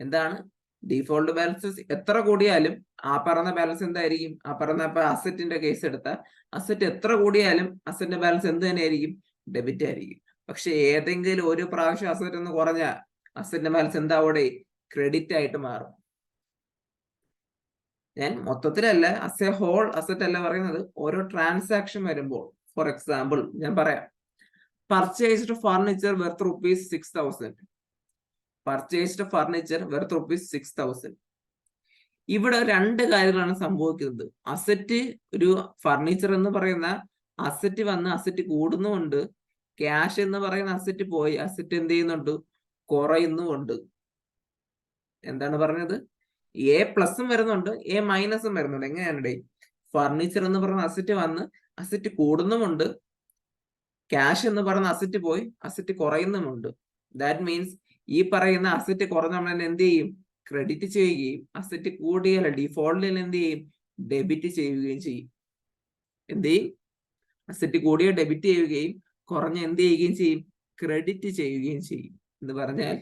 എന്താണ് ഡീഫോൾട്ട് ബാലൻസസ് എത്ര കൂടിയാലും ആ പറഞ്ഞ ബാലൻസ് എന്തായിരിക്കും, ആ പറഞ്ഞ അസറ്റിന്റെ കേസ് എടുത്താൽ അസറ്റ് എത്ര കൂടിയാലും അസറ്റിന്റെ ബാലൻസ് എന്ത് തന്നെ ആയിരിക്കും, ഡെബിറ്റ് ആയിരിക്കും. പക്ഷെ ഏതെങ്കിലും ഒരു പ്രാവശ്യം അസറ്റ് ഒന്ന് കുറഞ്ഞാൽ അസറ്റിന്റെ ബാലൻസ് എന്താ അവിടെ ക്രെഡിറ്റ് ആയിട്ട് മാറും. ഞാൻ മൊത്തത്തിലല്ല, അസ് എ ഹോൾ അസറ്റ് അല്ല പറയുന്നത്, ഓരോ ട്രാൻസാക്ഷൻ വരുമ്പോൾ. ഫോർ എക്സാമ്പിൾ ഞാൻ പറയാം, പർച്ചേസ്ഡ് ഫർണിച്ചർ വെർത്ത് ₹6,000. ഇവിടെ 2 കാര്യങ്ങളാണ് സംഭവിക്കുന്നത്. അസറ്റ്, ഒരു ഫർണിച്ചർ എന്ന് പറയുന്ന അസറ്റ് വന്ന് അസറ്റ് കൂടുന്നുമുണ്ട്. ക്യാഷ് എന്ന് പറയുന്ന അസറ്റ് പോയി അസറ്റ് എന്ത് ചെയ്യുന്നുണ്ട്, കുറയുന്നുമുണ്ട്. എന്താണ് പറഞ്ഞത്, എ പ്ലസും വരുന്നുണ്ട്, എ മൈനസും വരുന്നുണ്ട്. എങ്ങനെയാണ് ഫർണിച്ചർ എന്ന് പറയുന്ന അസറ്റ് വന്ന് അസറ്റ് കൂടുന്നുമുണ്ട്, ക്യാഷ് എന്ന് പറയുന്ന അസറ്റ് പോയി അസറ്റ് കുറയുന്നുമുണ്ട്. ദാറ്റ് മീൻസ് ഈ പറയുന്ന അസറ്റ് കുറഞ്ഞ നമ്മൾ എന്ത് ചെയ്യും, ക്രെഡിറ്റ് ചെയ്യുകയും അസറ്റ് കൂടിയാൽ ഡീഫോൾട്ടിൽ എന്ത് ചെയ്യും, ഡെബിറ്റ് ചെയ്യുകയും ചെയ്യും. എന്ത് ചെയ്യും, അസറ്റ് കൂടിയ ഡെബിറ്റ് ചെയ്യുകയും കുറഞ്ഞ എന്ത് ചെയ്യുകയും ചെയ്യും, ക്രെഡിറ്റ് ചെയ്യുകയും ചെയ്യും. എന്ന് പറഞ്ഞാൽ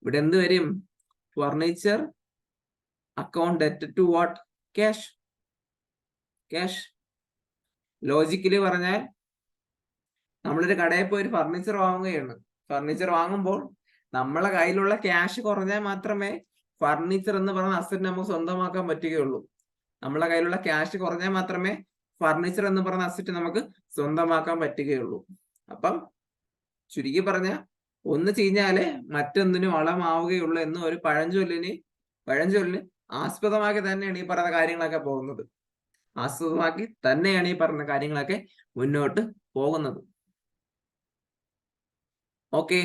ഇവിടെ എന്ത് വരും, furniture account debt to what, cash. Logically പറഞ്ഞാൽ നമ്മളൊരു കടയിൽ പോയി ഒരു ഫർണിച്ചർ വാങ്ങുകയാണ്. ഫർണിച്ചർ വാങ്ങുമ്പോൾ നമ്മളെ കയ്യിലുള്ള ക്യാഷ് കുറഞ്ഞാൽ മാത്രമേ ഫർണിച്ചർ എന്ന് പറയുന്ന അസറ്റ് നമുക്ക് സ്വന്തമാക്കാൻ പറ്റുകയുള്ളൂ. നമ്മളെ കയ്യിലുള്ള ക്യാഷ് കുറഞ്ഞാൽ മാത്രമേ ഫർണിച്ചർ എന്ന് പറയുന്ന അസറ്റ് നമുക്ക് സ്വന്തമാക്കാൻ പറ്റുകയുള്ളൂ. അപ്പം ചുരുക്കി പറഞ്ഞ ഒന്ന് ചീഞ്ഞാലേ മറ്റൊന്നിനും വളമാവുകയുള്ളൂ എന്ന ഒരു പഴഞ്ചൊല്ലിന് ആസ്പദമാക്കി തന്നെയാണ് ഈ പറഞ്ഞ കാര്യങ്ങളൊക്കെ പോകുന്നത്. മുന്നോട്ട് പോകുന്നത്. ഓക്കെ,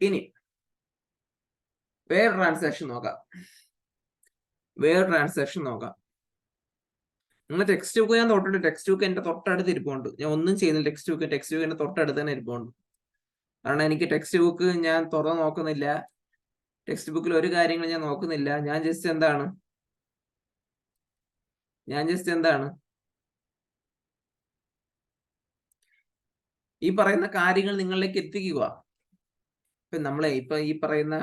ഇനി വേറെ ട്രാൻസാക്ഷൻ നോക്കാം. നിങ്ങൾ ടെക്സ്റ്റ് ബുക്ക് ഞാൻ തൊട്ടിട്ട്, ടെക്സ്റ്റ് ബുക്ക് എന്റെ തൊട്ടടുത്ത് ഇരിപ്പുണ്ട്. ഞാൻ ഒന്നും ചെയ്യുന്നില്ല. ടെക്സ്റ്റ് ബുക്ക് എന്റെ തൊട്ടടുത്ത് തന്നെ ഇരിപ്പുണ്ട്. കാരണം എനിക്ക് ടെക്സ്റ്റ് ബുക്ക് ഞാൻ തുറന്ന് നോക്കുന്നില്ല. ടെക്സ്റ്റ് ബുക്കിൽ ഒരു കാര്യങ്ങൾ ഞാൻ നോക്കുന്നില്ല. ഞാൻ ജസ്റ്റ് എന്താണ് ഈ പറയുന്ന കാര്യങ്ങൾ നിങ്ങളിലേക്ക് എത്തിക്കുക. ഇപ്പൊ ഈ പറയുന്ന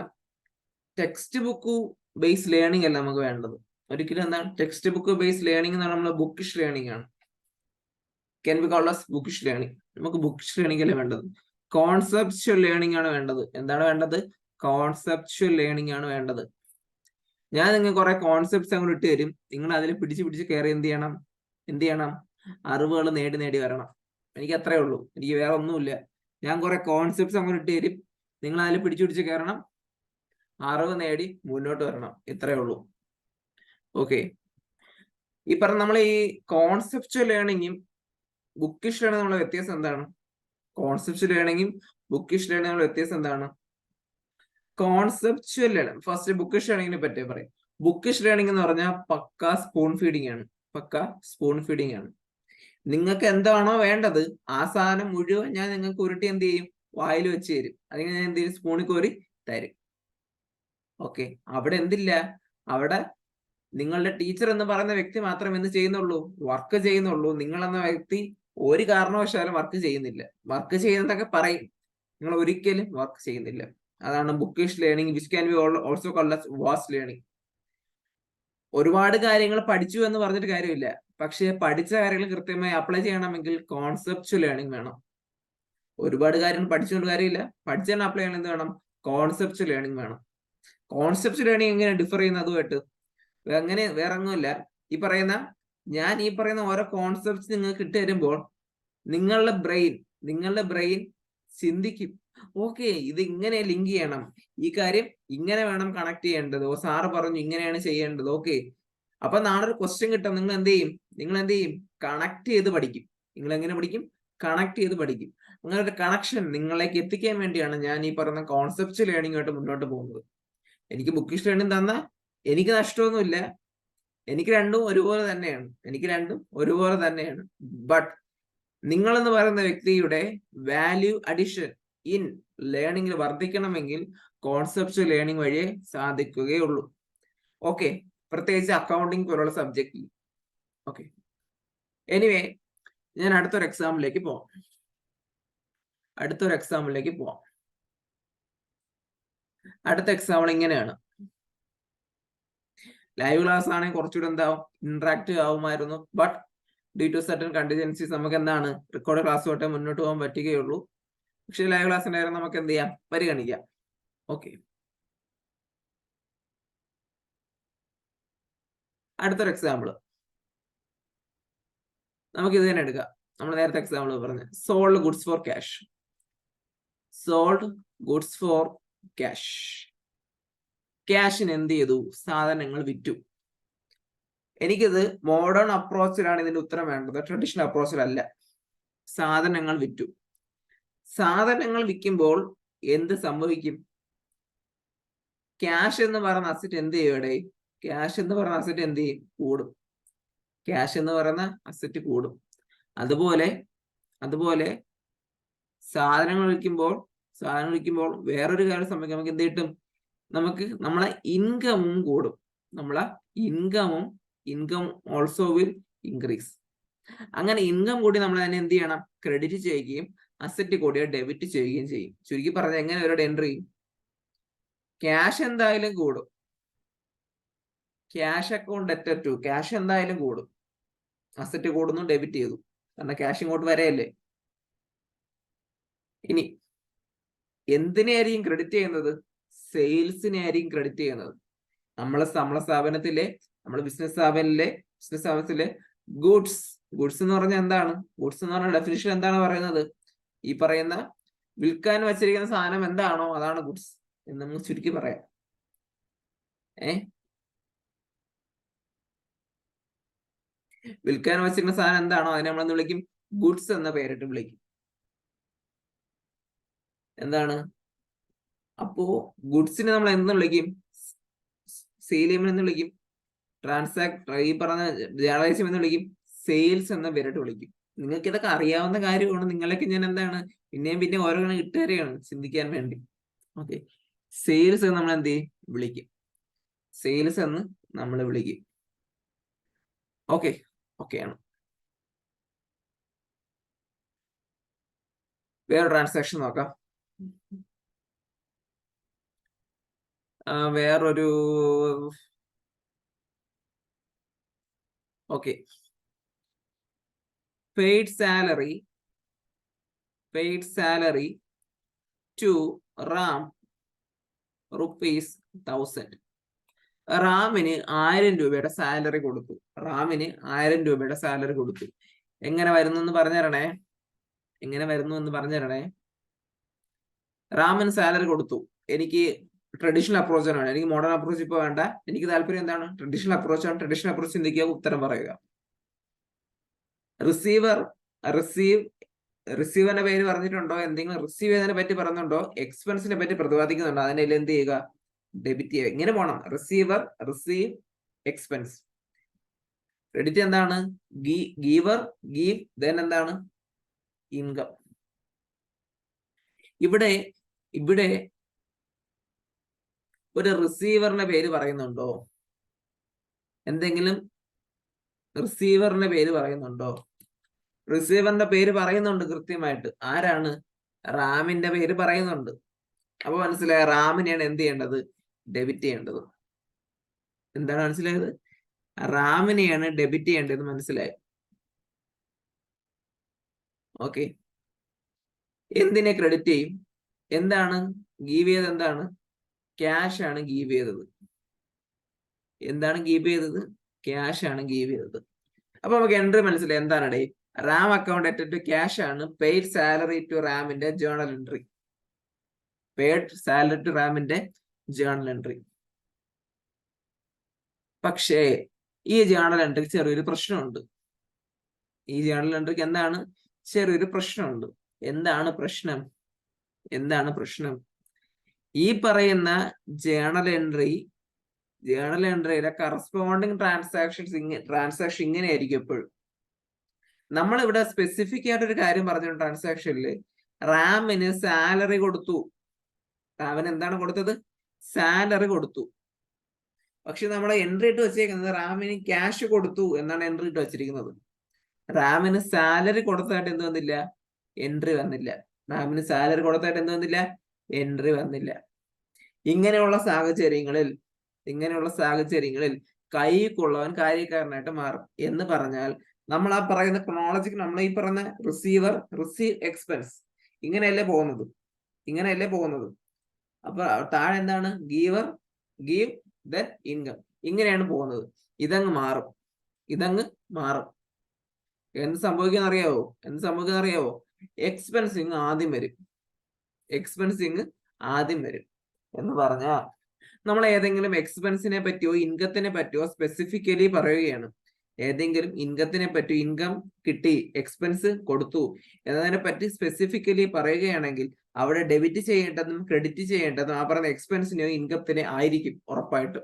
ടെക്സ്റ്റ് ബുക്ക് ബേസ് ലേണിംഗ് അല്ല നമുക്ക് വേണ്ടത്. ഒരിക്കലും എന്താണ് ടെക്സ്റ്റ് ബുക്ക് ബേസ് ലേണിംഗ് എന്ന് പറഞ്ഞാൽ നമ്മൾ ബുക്കിഷ് ലേണിംഗ് ആണ്. Can be called as bookish learning. നമുക്ക് ബുക്കിഷ് ലേണിംഗ് അല്ലേ വേണ്ടത്, കോൺസെപ്ച്വൽ ലേണിംഗ് ആണ് വേണ്ടത്. എന്താണ് വേണ്ടത്, കോൺസെപ്ച്വൽ ലേണിംഗ് ആണ് വേണ്ടത്. ഞാൻ നിങ്ങൾക്ക് കുറെ കോൺസെപ്റ്റ്സ് അങ്ങോട്ട് ഇട്ട് തരും. നിങ്ങൾ അതിൽ പിടിച്ച് കയറി എന്ത് ചെയ്യണം, അറിവുകൾ നേടി വരണം. എനിക്ക് അത്രേ ഉള്ളൂ, എനിക്ക് വേറെ ഒന്നുമില്ല. ഞാൻ കുറെ കോൺസെപ്റ്റ്സ് അങ്ങോട്ട് ഇട്ട് തരും. നിങ്ങൾ അതിൽ പിടിച്ച് കയറണം, അറിവ് നേടി മുന്നോട്ട് വരണം. ഇത്രയേ ഉള്ളൂ. ഓക്കെ, ഈ പറഞ്ഞ നമ്മൾ ഈ കോൺസെപ്ച്വൽ ലേണിങ്ങും ബുക്കിഷ് ലേണിംഗ് തമ്മിലുള്ള വ്യത്യാസം എന്താണ്? കോൺസെപ്ച്വൽ ലേണിങ്ങും ബുക്കിഷ് ലേണിംഗ് തമ്മിലുള്ള വ്യത്യാസം എന്താണ്? കോൺസെപ്ച്വൽ ലേണിംഗ്, ഫസ്റ്റ് ബുക്കിഷ് ലേണിങ്ങിനെ പറ്റി പറയാം. ബുക്കിഷ് ലേണിംഗ് എന്ന് പറഞ്ഞാൽ പക്ക സ്പൂൺ ഫീഡിംഗ് ആണ്. പക്ക സ്പൂൺ ഫീഡിംഗ് ആണ്. നിങ്ങൾക്ക് എന്താണോ വേണ്ടത് ആ സാധനം മുഴുവൻ ഞാൻ നിങ്ങൾക്ക് ഉരുട്ടി എന്ത് ചെയ്യും? വായിൽ വെച്ച് തരും. അല്ലെങ്കിൽ ഞാൻ എന്ത് ചെയ്യും? സ്പൂണിൽ കോരി തരും. ഓക്കെ, അവിടെ എന്തില്ല? അവിടെ നിങ്ങളുടെ ടീച്ചർ എന്ന് പറയുന്ന വ്യക്തി മാത്രം എന്ത് ചെയ്യുന്നുള്ളൂ? വർക്ക് ചെയ്യുന്നുള്ളൂ. നിങ്ങൾ എന്ന വ്യക്തി ഒരു കാരണവശാലും വർക്ക് ചെയ്യുന്നില്ല. വർക്ക് ചെയ്യുന്നതൊക്കെ പറയും, നിങ്ങൾ ഒരിക്കലും വർക്ക് ചെയ്യുന്നില്ല. അതാണ് bookish learning, which can be also called as vast learning. ഒരുപാട് കാര്യങ്ങൾ പഠിച്ചു എന്ന് പറഞ്ഞിട്ട് കാര്യമില്ല. പക്ഷെ പഠിച്ച കാര്യങ്ങൾ കൃത്യമായി അപ്ലൈ ചെയ്യണമെങ്കിൽ കോൺസെപ്ച്വൽ ലേണിംഗ് വേണം. ഒരുപാട് കാര്യങ്ങൾ പഠിച്ചുകൊണ്ട് കാര്യമില്ല. പഠിച്ചാൽ അപ്ലൈ ചെയ്യണം എന്ത് വേണം? കോൺസെപ്ച്വൽ ലേണിംഗ് വേണം. കോൺസെപ്ച്വൽ ലേണിംഗ് എങ്ങനെ ഡിഫർ ചെയ്യുന്നത് അതുമായിട്ട്? അങ്ങനെ വേറെ ഒന്നുമില്ല. ഈ പറയുന്ന ഓരോ കോൺസെപ്റ്റ്സ് നിങ്ങൾക്ക് ഇട്ട് തരുമ്പോൾ നിങ്ങളുടെ ബ്രെയിൻ ചിന്തിക്കും, ഓക്കെ ഇത് ഇങ്ങനെ ലിങ്ക് ചെയ്യണം, ഈ കാര്യം ഇങ്ങനെ വേണം കണക്ട് ചെയ്യേണ്ടത്, സാറ് പറഞ്ഞു ഇങ്ങനെയാണ് ചെയ്യേണ്ടത്. ഓക്കെ, അപ്പൊ നാളെ ഒരു ക്വസ്റ്റ്യൻ കിട്ടും, നിങ്ങൾ എന്ത് ചെയ്യും? കണക്ട് ചെയ്ത് പഠിക്കും. നിങ്ങൾ എങ്ങനെ പഠിക്കും? കണക്ട് ചെയ്ത് പഠിക്കും. അങ്ങനെ ഒരു കണക്ഷൻ നിങ്ങളിലേക്ക് എത്തിക്കാൻ വേണ്ടിയാണ് ഞാൻ ഈ പറയുന്ന കോൺസെപ്റ്റ് ലേണിംഗ് ആയിട്ട് മുന്നോട്ട് പോകുന്നത്. എനിക്ക് ബുക്കിഷ് ലേണിംഗ് തന്ന എനിക്ക് നഷ്ടമൊന്നുമില്ല. എനിക്ക് രണ്ടും ഒരുപോലെ തന്നെയാണ്. ബട്ട് നിങ്ങൾ എന്ന് പറയുന്ന വ്യക്തിയുടെ വാല്യൂ അഡിഷൻ ഇൻ ലേണിംഗിൽ വർദ്ധിക്കണമെങ്കിൽ കോൺസെപ്റ്റ് ലേണിംഗ് വഴിയേ സാധിക്കുകയുള്ളൂ. ഓക്കെ, പ്രത്യേകിച്ച് അക്കൗണ്ടിങ് പോലുള്ള സബ്ജക്റ്റിൽ. ഓക്കെ, എനിവേ ഞാൻ അടുത്തൊരു എക്സാമ്പിളിലേക്ക് പോവാം. അടുത്ത എക്സാമ്പിൾ ഇങ്ങനെയാണ്. ലൈവ് ക്ലാസ് ആണെങ്കിൽ കുറച്ചുകൂടെ എന്താവും? ഇന്ററാക്റ്റീവ് ആവുമായിരുന്നു. But due to certain contingencies നമുക്ക് എന്താണ്? റെക്കോർഡ് ക്ലാസ് തൊട്ടേ മുന്നോട്ട് പോകാൻ പറ്റുകയുള്ളൂ. പക്ഷെ ലൈവ് ക്ലാസ്സിന്റെ കാര്യം നമുക്ക് എന്ത് ചെയ്യാം? പരിഗണിക്കാം. ഓക്കെ, അടുത്തൊരു എക്സാമ്പിൾ നമുക്ക് ഇത് തന്നെ എടുക്കാം. നമ്മൾ നേരത്തെ എക്സാമ്പിൾ പറഞ്ഞു, സോൾഡ് ഗുഡ്സ് ഫോർ ക്യാഷ്. ക്യാഷിന് എന്ത് ചെയ്തു? സാധനങ്ങൾ വിറ്റു. എനിക്കിത് മോഡേൺ അപ്രോച്ചിലാണ് ഇതിന്റെ ഉത്തരം വേണ്ടത്, ട്രഡീഷണൽ അപ്രോച്ചിലല്ല. സാധനങ്ങൾ വിറ്റു. സാധനങ്ങൾ വിൽക്കുമ്പോൾ എന്ത് സംഭവിക്കും? ക്യാഷ് എന്ന് പറയുന്ന അസറ്റ് എന്ത് ചെയ്യും? ക്യാഷ് എന്ന് പറയുന്ന അസറ്റ് എന്ത് ചെയ്യും? കൂടും. ക്യാഷ് എന്ന് പറയുന്ന അസറ്റ് കൂടും. അതുപോലെ സാധനങ്ങൾ വിൽക്കുമ്പോൾ വേറൊരു കാര്യം സംഭവിക്കും. നമുക്ക് എന്ത് കിട്ടും? നമ്മളെ ഇൻകമും കൂടും. Income also will increase. അങ്ങനെ ഇൻകം കൂടി നമ്മൾ തന്നെ എന്ത് ചെയ്യണം? ക്രെഡിറ്റ് ചെയ്യുകയും അസറ്റ് കൂടിയ ഡെബിറ്റ് ചെയ്യുകയും ചെയ്യും. ചുരുക്കി പറഞ്ഞാൽ എങ്ങനെ അവരുടെ എൻട്രി? ക്യാഷ് എന്തായാലും കൂടും. Cash account debtor to cash എന്തായാലും കൂടും. അസറ്റ് കൂടുന്നു, ഡെബിറ്റ് ചെയ്തു, കാരണം ക്യാഷ് ഇങ്ങോട്ട് വരെയല്ലേ. ഇനി എന്തിനെയായിരിക്കും ക്രെഡിറ്റ് ചെയ്യുന്നത്? സെയിൽസിനെ ആയിരിക്കും ക്രെഡിറ്റ് ചെയ്യുന്നത്. നമ്മളെ സ്ഥാപനത്തിലെ ബിസിനസ് സ്ഥാപനത്തിലെ ഗുഡ്സ് എന്ന് പറഞ്ഞാൽ എന്താണ്? ഗുഡ്സ് എന്ന് പറഞ്ഞ ഡെഫിനിഷൻ എന്താണ് പറയുന്നത്? ഈ പറയുന്ന വിൽക്കാൻ വെച്ചിരിക്കുന്ന സാധനം എന്താണോ അതാണ് ഗുഡ്സ് എന്ന് നമുക്ക് ചുരുക്കി പറയാം. വിൽക്കാൻ വെച്ചിരിക്കുന്ന സാധനം എന്താണോ അതിനെ നമ്മൾ എന്ത് വിളിക്കും? ഗുഡ്സ് എന്ന പേരിട്ട് വിളിക്കും. എന്താണ്? അപ്പോ ഗുഡ്സിനെ നമ്മൾ എന്ന് വിളിക്കും? സെയിൽ ചെയ്യുമ്പോൾ എന്ന് വിളിക്കും? ഈ പറഞ്ഞ ജേർണലൈസിയം എന്ന് വിളിക്കും? സെയിൽസ് എന്ന പേരിട്ട് വിളിക്കും. നിങ്ങൾക്ക് ഇതൊക്കെ അറിയാവുന്ന കാര്യമാണ്. നിങ്ങളൊക്കെ ഞാൻ എന്താണ് പിന്നെയും ഓരോന്നും ഇട്ടുതരികയാണ് ചിന്തിക്കാൻ വേണ്ടി. ഓക്കെ, സെയിൽസ് എന്ന് നമ്മൾ എന്ത് ചെയ്യും? വിളിക്കും. സെയിൽസ് എന്ന് നമ്മൾ വിളിക്കും. ഓക്കെ ആണ്. വേറെ ട്രാൻസാക്ഷൻ നോക്കാം. വേറൊരു okay, paid salary to Ram ₹1000. റാമിന് 1000 രൂപയുടെ സാലറി കൊടുത്തു. എങ്ങനെ വരുന്നു എന്ന് പറഞ്ഞുതരണേ. റാമിന് സാലറി കൊടുത്തു. എനിക്ക് ട്രഡീഷണൽ അപ്രോച്ച് ആണ്. എനിക്ക് മോഡേൺ അപ്രോച്ച് ഇപ്പൊ വേണ്ട. എനിക്ക് താല്പര്യം എന്താണ്? ട്രഡീഷണൽ അപ്രോച്ച് ആണ്. ട്രഡീഷണൽ അപ്രോച്ച് ചിന്തിക്കുക, ഉത്തരം പറയുക. റിസീവർ റിസീവറിന്റെ പേര് പറഞ്ഞിട്ടുണ്ടോ? എന്തെങ്കിലും റിസീവ് ചെയ്തതിനെ പറ്റി പറയുന്നുണ്ടോ? എക്സ്പെൻസിനെ പറ്റി പ്രതിപാദിക്കുന്നുണ്ടോ? അതിന്റെ എന്ത് ചെയ്യുക? ഡെബിറ്റ് ചെയ്യുക. ഇങ്ങനെ പോകണം. Receiver, receive, expense. ക്രെഡിറ്റ് എന്താണ്? ഗീവർ, ഗീവ്, ദെൻ എന്താണ്? ഇൻകം. ഇവിടെ ഒരു റിസീവറിന്റെ പേര് പറയുന്നുണ്ടോ? എന്തെങ്കിലും റിസീവറിന്റെ പേര് പറയുന്നുണ്ടോ? റിസീവറിന്റെ പേര് പറയുന്നുണ്ട് കൃത്യമായിട്ട്. ആരാണ്? റാമിന്റെ പേര് പറയുന്നുണ്ട്. അപ്പൊ മനസ്സിലായ, റാമിനെയാണ് എന്ത് ചെയ്യേണ്ടത്? ഡെബിറ്റ് ചെയ്യേണ്ടത്. എന്താണ് മനസ്സിലായത്? റാമിനെയാണ് ഡെബിറ്റ് ചെയ്യേണ്ടത്. മനസ്സിലായി? ഓക്കെ. എന്തിനെ ക്രെഡിറ്റ് ചെയ്യും? എന്താണ് ഗീവ് ചെയ്തത്? എന്താണ്? ക്യാഷ് ആണ് ഗീവ് ചെയ്തത്. എന്താണ് ഗീവ് ചെയ്തത്? ക്യാഷ് ആണ് ഗീവ് ചെയ്തത്. അപ്പൊ നമുക്ക് എൻട്രി മനസ്സിലായി. എന്താണ് day? Ram account at cash ആണ്. പെയ്ഡ് സാലറി ടു റാമിന്റെ journal entry. Paid salary to റാമിന്റെ ജേണൽ എൻട്രി. പക്ഷേ ഈ ജേണൽ എൻട്രിക്ക് ചെറിയൊരു പ്രശ്നമുണ്ട്. ഈ ജേണൽ എൻട്രിക്ക് എന്താണ്? ചെറിയൊരു പ്രശ്നമുണ്ട്. എന്താണ് പ്രശ്നം? എന്താണ് പ്രശ്നം? ഈ പറയുന്ന ജേണൽ എൻട്രിയിലെ കറസ്പോണ്ടിങ് ട്രാൻസാക്ഷൻ ഇങ്ങനെയായിരിക്കും എപ്പോഴും. നമ്മളിവിടെ സ്പെസിഫിക് ആയിട്ടൊരു കാര്യം പറഞ്ഞു. ട്രാൻസാക്ഷനിൽ റാമിന് സാലറി കൊടുത്തു. റാമിന് എന്താണ് കൊടുത്തത്? സാലറി കൊടുത്തു. പക്ഷെ നമ്മളെ എൻട്രി ഇട്ട് വെച്ചേക്കുന്നത് റാമിന് ക്യാഷ് കൊടുത്തു എന്നാണ് എൻട്രി ഇട്ട് വെച്ചിരിക്കുന്നത്. റാമിന് സാലറി കൊടുത്തതായിട്ട് എന്ത് വന്നില്ല? എൻട്രി വന്നില്ല. റാമിന് സാലറി കൊടുത്തതായിട്ട് എന്ത് വന്നില്ല? എൻട്രി വന്നില്ല. ഇങ്ങനെയുള്ള സാഹചര്യങ്ങളിൽ കൈക്കുള്ളവൻ കാര്യക്കാരനായിട്ട് മാറും. എന്ന് പറഞ്ഞാൽ നമ്മൾ ആ പറയുന്ന ക്രോണോളജിക്ക് നമ്മൾ ഈ പറയുന്ന റിസീവർ, റിസീവ്, എക്സ്പെൻസ് ഇങ്ങനെയല്ലേ പോകുന്നത്. അപ്പൊ താഴെ എന്താണ്? Giver, give, then income. ഇങ്ങനെയാണ് പോകുന്നത്. ഇതങ്ങ് മാറും. എന്ത് സംഭവിക്കുന്ന അറിയാവോ? എക്സ്പെൻസിങ് ആദ്യം വരും എന്ന് പറഞ്ഞാ നമ്മൾ ഏതെങ്കിലും എക്സ്പെൻസിനെ പറ്റിയോ ഇൻകത്തിനെ പറ്റിയോ സ്പെസിഫിക്കലി പറയുകയാണ്. ഏതെങ്കിലും ഇൻകത്തിനെ പറ്റി, ഇൻകം കിട്ടി, എക്സ്പെൻസ് കൊടുത്തു എന്നതിനെ പറ്റി സ്പെസിഫിക്കലി പറയുകയാണെങ്കിൽ അവിടെ ഡെബിറ്റ് ചെയ്യേണ്ടതും ക്രെഡിറ്റ് ചെയ്യേണ്ടതും ആ പറയുന്ന എക്സ്പെൻസിനെയോ ഇൻകത്തിനെ ആയിരിക്കും ഉറപ്പായിട്ടും.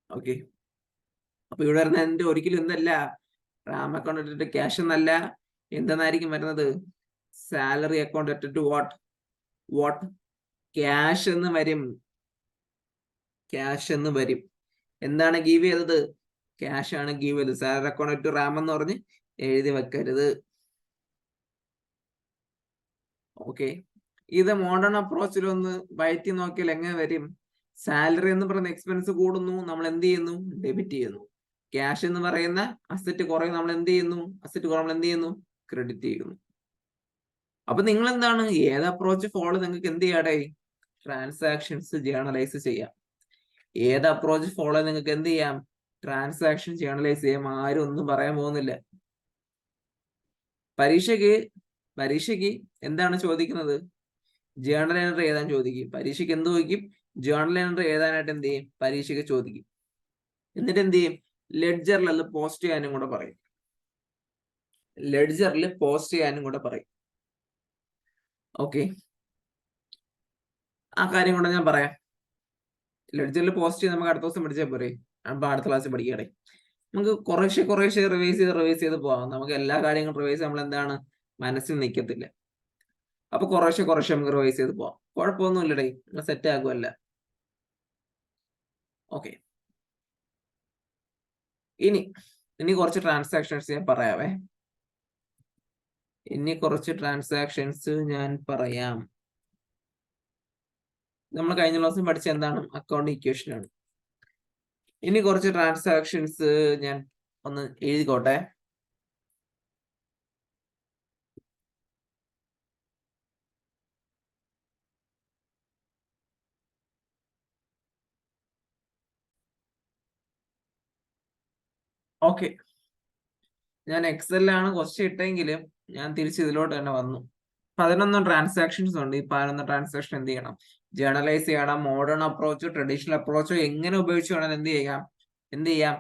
ഓക്കെ. അപ്പൊ ഇവിടെ വരുന്ന എന്റെ ഒരിക്കലും എന്തല്ല, റാം അക്കൗണ്ട് അറ്റ് ക്യാഷ് എന്നല്ല. എന്തെന്നായിരിക്കും വരുന്നത്? Salary account at what cash എന്ന് വരും. എന്താണ് ഗീവ് ചെയ്തത്? ക്യാഷ് ആണ് ഗീവ് ചെയ്തത്. സാലറി അക്കൗണ്ട് അറ്റ് റാം എന്ന് പറഞ്ഞ് എഴുതി വെക്കരുത്. ഓക്കെ. ഇത് മോഡേൺ അപ്രോച്ചിൽ ഒന്ന് വയറ്റി നോക്കിയാൽ എങ്ങനെ വരും? സാലറി എന്ന് പറയുന്ന എക്സ്പെൻസ് കൂടുന്നു, നമ്മൾ എന്ത് ചെയ്യുന്നു? ഡെബിറ്റ് ചെയ്യുന്നു. ക്യാഷ് എന്ന് പറയുന്ന അസറ്റ് കുറയും, നമ്മൾ എന്ത് ചെയ്യുന്നു? ക്രെഡിറ്റ് ചെയ്യുന്നു. അപ്പൊ നിങ്ങൾ എന്താണ്, ഏത് അപ്രോച്ച് ഫോളോ നിങ്ങൾക്ക് എന്ത് ചെയ്യാടേ? ട്രാൻസാക്ഷൻസ് ജേർണലൈസ് ചെയ്യാം. ഏത് അപ്രോച്ച് ഫോളോ നിങ്ങൾക്ക് എന്ത് ചെയ്യാം? ട്രാൻസാക്ഷൻ ജേർണലൈസ് ചെയ്യാം. ആരും ഒന്നും പറയാൻ പോകുന്നില്ല. പരീക്ഷയ്ക്ക് എന്താണ് ചോദിക്കുന്നത്? ജേർണൽ എൻട്രി എഴുതാൻ ചോദിക്കും. പരീക്ഷയ്ക്ക് എന്ത് ചോദിക്കും? ജേർണൽ എൻട്രി എഴുതാനായിട്ട് എന്ത് ചെയ്യും? പരീക്ഷയ്ക്ക് ചോദിക്കും. എന്നിട്ട് എന്ത് ചെയ്യും? ലെഡ്ജറിൽ അത് പോസ്റ്റ് ചെയ്യാനും കൂടെ പറയും. ഓക്കെ, ആ കാര്യം കൂടെ ഞാൻ പറയാം. ലെഡ്ജറിൽ പോസ്റ്റ് ചെയ്ത് നമുക്ക് അടുത്ത ദിവസം പഠിച്ചാൽ പോരെ? അപ്പൊ അടുത്ത ക്ലാസ്സിൽ പഠിക്കട്ടെ. നമുക്ക് കുറേശ്ശെ റിവൈസ് ചെയ്ത് പോവാം. നമുക്ക് എല്ലാ കാര്യങ്ങളും റിവൈസ് നമ്മൾ എന്താണ് മനസ്സിൽ നിൽക്കത്തില്ല. അപ്പൊ കുറേശ്ശെ നമുക്ക് റിവൈസ് ചെയ്ത് പോവാം. കുഴപ്പമൊന്നുമില്ലടേ, സെറ്റ് ആകുമല്ല. ഓക്കെ, ഇനി കുറച്ച് ട്രാൻസാക്ഷൻസ് ഞാൻ പറയാവേ. നമ്മൾ കഴിഞ്ഞ ദിവസം പഠിച്ച എന്താണ്? അക്കൗണ്ട് ഇക്വേഷൻ ആണ്. ഇനി കുറച്ച് ട്രാൻസാക്ഷൻസ് ഞാൻ ഒന്ന് എഴുതിക്കോട്ടെ. ഓക്കെ, ഞാൻ എക്സലിലാണ് ക്വസ്റ്റ്യൻ ഇട്ടെങ്കിലും ഞാൻ തിരിച്ച് ഇതിലോട്ട് തന്നെ വന്നു. 11 ട്രാൻസാക്ഷൻസ് ഉണ്ട്. ഈ 11 ട്രാൻസാക്ഷൻ എന്ത് ചെയ്യണം? ജേർണലൈസ് ചെയ്യണം. മോഡേൺ അപ്രോച്ചോ ട്രഡീഷണൽ അപ്രോച്ചോ എങ്ങനെ ഉപയോഗിച്ച് വേണം എന്ത് ചെയ്യാം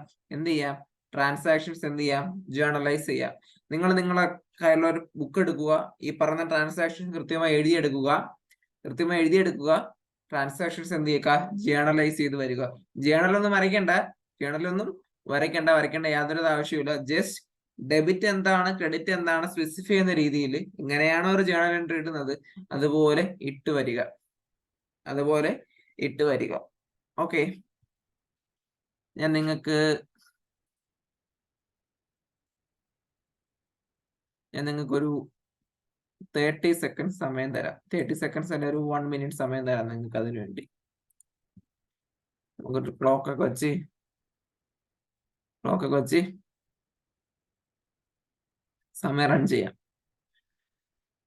ട്രാൻസാക്ഷൻസ് എന്ത് ചെയ്യാം? ജേർണലൈസ് ചെയ്യാം. നിങ്ങൾ നിങ്ങളെ കയ്യിലുള്ള ഒരു ബുക്ക് എടുക്കുക, ഈ പറഞ്ഞ ട്രാൻസാക്ഷൻ കൃത്യമായി എഴുതിയെടുക്കുക. ട്രാൻസാക്ഷൻസ് എന്ത് ചെയ്യുക? ജേർണലൈസ് ചെയ്ത് വരിക. ജേർണലൊന്നും വരയ്ക്കേണ്ട യാതൊരു ആവശ്യമില്ല. ജസ്റ്റ് ഡെബിറ്റ് എന്താണ്, ക്രെഡിറ്റ് എന്താണ് സ്പെസിഫൈ ചെയ്യുന്ന രീതിയിൽ എങ്ങനെയാണോ ഒരു ജേർണൽ എൻട്രി ഇടുന്നത് അതുപോലെ ഇട്ട് വരിക. ഓക്കെ, ഞാൻ നിങ്ങൾക്ക് ഒരു 30 സെക്കൻഡ് സമയം തരാം. 30 സെക്കൻഡ്സ് അല്ല, ഒരു 1 മിനിറ്റ് സമയം തരാം നിങ്ങൾക്ക് അതിനു വേണ്ടി. നമുക്കൊരു ക്ലോക്ക് ഒക്കെ വെച്ച് സമയം റൺ ചെയ്യാം.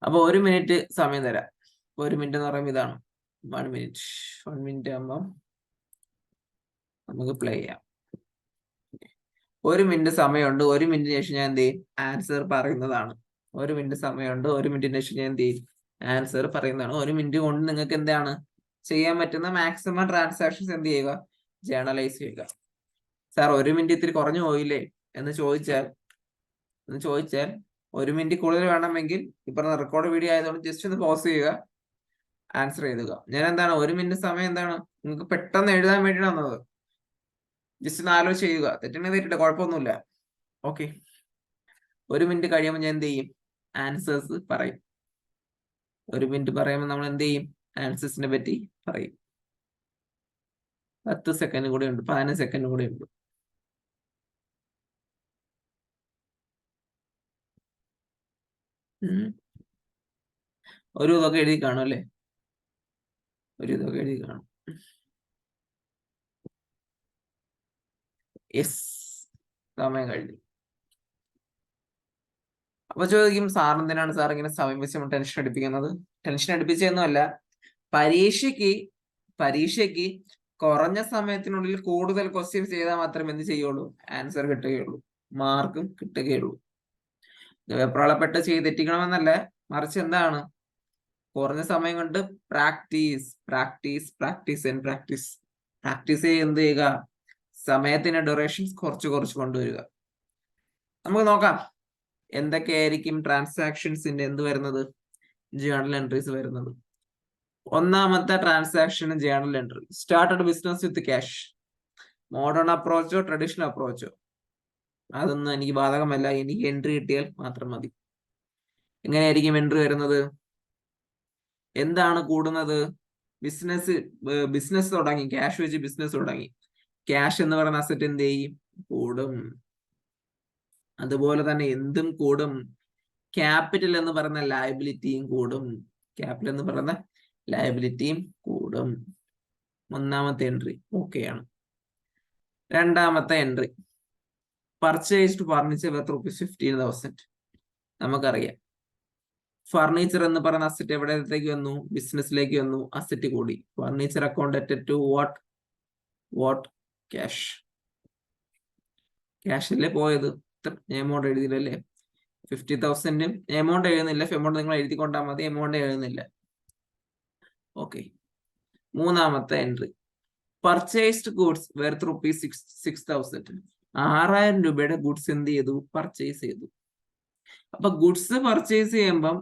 അപ്പൊ 1 മിനിറ്റ് സമയം തരാം. 1 മിനിറ്റ് എന്ന് പറയുമ്പോൾ ഇതാണ് 1 മിനിറ്റ് ആകുമ്പോൾ നമുക്ക് പ്ലേ ചെയ്യാം. 1 മിനിറ്റ് സമയമുണ്ട്. 1 മിനിറ്റിന് ശേഷം ഞാൻ എന്ത് ചെയ്യും? ആൻസർ പറയുന്നതാണ്. 1 മിനിറ്റ് സമയമുണ്ട്. 1 മിനിറ്റിന് ശേഷം ഞാൻ എന്ത് ചെയ്യും? ആൻസർ പറയുന്നതാണ്. 1 മിനിറ്റ് കൊണ്ട് നിങ്ങൾക്ക് എന്താണ് ചെയ്യാൻ പറ്റുന്ന മാക്സിമം ട്രാൻസാക്ഷൻസ് എന്ത് ചെയ്യുക? ജേർണലൈസ് ചെയ്യുക. സാർ 1 മിനിറ്റ് ഇത്തിരി കുറഞ്ഞു പോയില്ലേ എന്ന് ചോദിച്ചാൽ 1 മിനിറ്റ് കൂടുതൽ വേണമെങ്കിൽ ഇപ്പൊ റെക്കോർഡ് വീഡിയോ ആയതുകൊണ്ട് ജസ്റ്റ് ഒന്ന് പോസ് ചെയ്യുക, ആൻസർ എഴുതുക. ഞാൻ എന്താണ് 1 മിനിറ്റ് സമയം എന്താണ് നിങ്ങൾക്ക് പെട്ടെന്ന് എഴുതാൻ വേണ്ടിയാണ് വന്നത്. ജസ്റ്റ് ഒന്ന് ആലോചിച്ച് ചെയ്യുക. തെറ്റിട്ട് കുഴപ്പമൊന്നുമില്ല. ഓക്കെ, 1 മിനിറ്റ് കഴിയുമ്പോൾ ഞാൻ എന്ത് ചെയ്യും? ആൻസേഴ്സ് പറയും. 1 മിനിറ്റ് പറയുമ്പോൾ നമ്മൾ എന്ത് ചെയ്യും? ആൻസേഴ്സിനെ പറ്റി പറയും. 10 സെക്കൻഡ് കൂടെ ഉണ്ട്, 15 സെക്കൻഡ് കൂടെ ഉണ്ട്. ഒരു ഇതൊക്കെ എഴുതി കാണും അല്ലേ? യെസ്, സമയം കഴിഞ്ഞു. അപ്പൊ ചോദിക്കും, സാർ എന്തിനാണ് സാർ ഇങ്ങനെ സമയം വെച്ച് ടെൻഷൻ അടുപ്പിക്കുന്നത്? ടെൻഷൻ അടുപ്പിച്ചൊന്നുമല്ല, പരീക്ഷയ്ക്ക് കുറഞ്ഞ സമയത്തിനുള്ളിൽ കൂടുതൽ ക്വസ്റ്റ്യൻസ് ചെയ്താൽ മാത്രമേ എന്ത് ചെയ്യുള്ളൂ? ആൻസർ കിട്ടുകയുള്ളൂ, മാർക്കും കിട്ടുകയുള്ളൂ. വെപ്രാളപ്പെട്ട് തെറ്റിക്കണമെന്നല്ല, മറിച്ച് എന്താണ് കുറഞ്ഞ സമയം കൊണ്ട് പ്രാക്ടീസ് എന്ത് ചെയ്യുക? സമയത്തിന്റെ ഡ്യൂറേഷൻസ് കുറച്ച് കൊണ്ടുവരിക. നമുക്ക് നോക്കാം എന്തൊക്കെയായിരിക്കും ട്രാൻസാക്ഷൻസിന്റെ എന്ത് വരുന്നത്? ജേർണൽ എൻട്രീസ് വരുന്നത്. ഒന്നാമത്തെ transaction journal entry. Started business with cash. Modern അപ്രോച്ചോ ട്രഡീഷണൽ അപ്രോച്ചോ അതൊന്നും എനിക്ക് ബാധകമല്ല. എനിക്ക് എൻട്രി കിട്ടിയാൽ മാത്രം മതി. എങ്ങനെയായിരിക്കും എൻട്രി വരുന്നത്? എന്താണ് കൂടുന്നത്? ബിസിനസ് തുടങ്ങി, ക്യാഷ് വെച്ച് ബിസിനസ് തുടങ്ങി. ക്യാഷ് എന്ന് പറയുന്ന അസറ്റ് എന്ത് ചെയ്യും? കൂടും. അതുപോലെ തന്നെ എന്തും കൂടും. ക്യാപിറ്റൽ എന്ന് പറയുന്ന ലയബിലിറ്റിയും കൂടും. ഒന്നാമത്തെ എൻട്രി ഓക്കെയാണ്. രണ്ടാമത്തെ എൻട്രി പർച്ചേസ്ഡ് ഫർണിച്ചർ വർത്ത് ₹15,000. നമുക്കറിയാം ഫർണിച്ചർ എന്ന് പറയുന്ന അസറ്റ് എവിടത്തേക്ക് വന്നു? ബിസിനസ്സിലേക്ക് വന്നു. അസറ്റ് കൂടി. Furniture account to what? ക്യാഷല്ലേ പോയത്. എമൗണ്ട് എഴുതിയില്ലല്ലേ? 50,000 എമൗണ്ട് എഴുതുന്നില്ല. എമൗണ്ട് നിങ്ങൾ എഴുതിക്കൊണ്ടാൽ മതി, എമൗണ്ട് എഴുതുന്നില്ല. ഓക്കെ, മൂന്നാമത്തെ എൻട്രി പർച്ചേസ്ഡ് ഗുഡ്സ് വെർത്ത് ₹6,000. 6,000 രൂപയുടെ ഗുഡ്സ് എന്ത് ചെയ്തു? പർച്ചേസ് ചെയ്തു. അപ്പൊ ഗുഡ്സ് പർച്ചേസ് ചെയ്യുമ്പം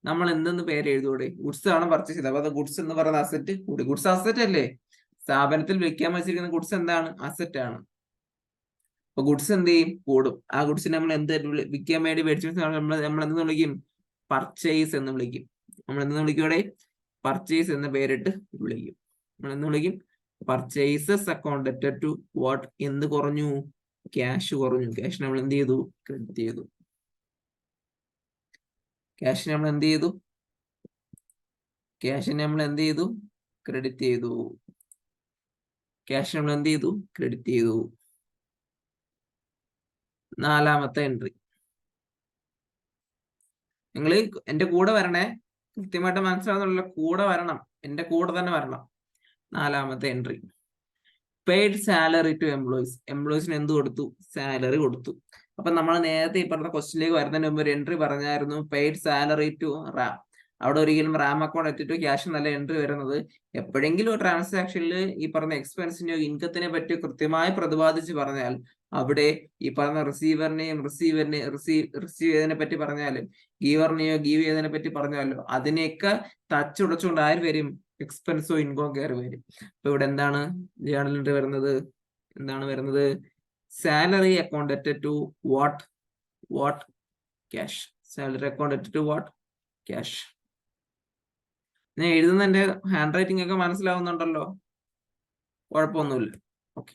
നമ്മൾ എന്തെന്ന് പേര് എഴുതൂടെ? ഗുഡ്സ് ആണ് പർച്ചേസ് ചെയ്തത്. അപ്പൊ ഗുഡ്സ് എന്ന് പറയുന്ന അസറ്റ് കൂടി. ഗുഡ്സ് അസറ്റ് അല്ലേ? സ്ഥാപനത്തിൽ വെക്കാൻ വെച്ചിരിക്കുന്ന ഗുഡ്സ് എന്താണ്? അസറ്റ് ആണ്. അപ്പൊ ഗുഡ്സ് എന്ത് ചെയ്യും? കൂടും. ആ ഗുഡ്സിനെ നമ്മൾ എന്ത് വിൽക്കാൻ വേണ്ടി മേടിച്ചു നമ്മൾ എന്തെന്ന് വിളിക്കും? പർച്ചേസ് എന്ന് വിളിക്കും. നമ്മൾ എന്തെന്ന് വിളിക്കൂടെ? പർച്ചേസ് എന്ന പേരിട്ട് വിളിക്കും. നമ്മൾ എന്ത് വിളിക്കും? Purchases account to what? എന്ത് കുറഞ്ഞു? ക്യാഷ് കുറഞ്ഞു. ക്യാഷ് നമ്മൾ എന്ത് ചെയ്തു? ക്രെഡിറ്റ് ചെയ്തു. ക്രെഡിറ്റ് ചെയ്തു. നാലാമത്തെ എൻട്രി. നിങ്ങൾ എന്റെ കൂടെ വരണേ, കൃത്യമായിട്ട് മനസ്സിലാവുന്നുള്ള കൂടെ വരണം, എന്റെ കൂടെ തന്നെ വരണം. നാലാമത്തെ entry paid salary to employees. എംപ്ലോയീസിന് എന്ത് കൊടുത്തു? സാലറി കൊടുത്തു. അപ്പൊ നമ്മൾ നേരത്തെ ഈ പറഞ്ഞ ക്വസ്റ്റ്യനിലേക്ക് വരുന്നതിന് മുമ്പ് ഒരു എൻട്രി പറഞ്ഞായിരുന്നു, പെയ്ഡ് സാലറി ടു റാം. അവിടെ ഒരിക്കലും റാം അക്കൗണ്ട് അറ്റ് ക്യാഷ് നല്ല എൻട്രി വരുന്നത് എപ്പോഴെങ്കിലും ഒരു ട്രാൻസാക്ഷനിൽ ഈ പറഞ്ഞ എക്സ്പെൻസിനെയോ ഇൻകത്തിനെ പറ്റിയോ കൃത്യമായി പ്രതിപാദിച്ച് പറഞ്ഞാൽ അവിടെ ഈ പറഞ്ഞ റിസീവ് ചെയ്തതിനെ പറ്റി പറഞ്ഞാലും ഗീവറിനെയോ ഗീവ് ചെയ്തതിനെ പറ്റി പറഞ്ഞാലോ അതിനെയൊക്കെ തച്ചുടച്ചുകൊണ്ട് ആര് വരും? എക്സ്പെൻസോ ഇൻകോ കയറി വരും. അപ്പൊ ഇവിടെ എന്താണ് ജേണൽ എൻട്രി വരുന്നത്? എന്താണ് വരുന്നത്? Salary account at to what cash. Salary account at to what cash. ഞാൻ എഴുതുന്ന എന്റെ ഹാൻഡ് റൈറ്റിംഗ് ഒക്കെ മനസ്സിലാവുന്നുണ്ടല്ലോ? കുഴപ്പമൊന്നുമില്ല. ഓക്കെ,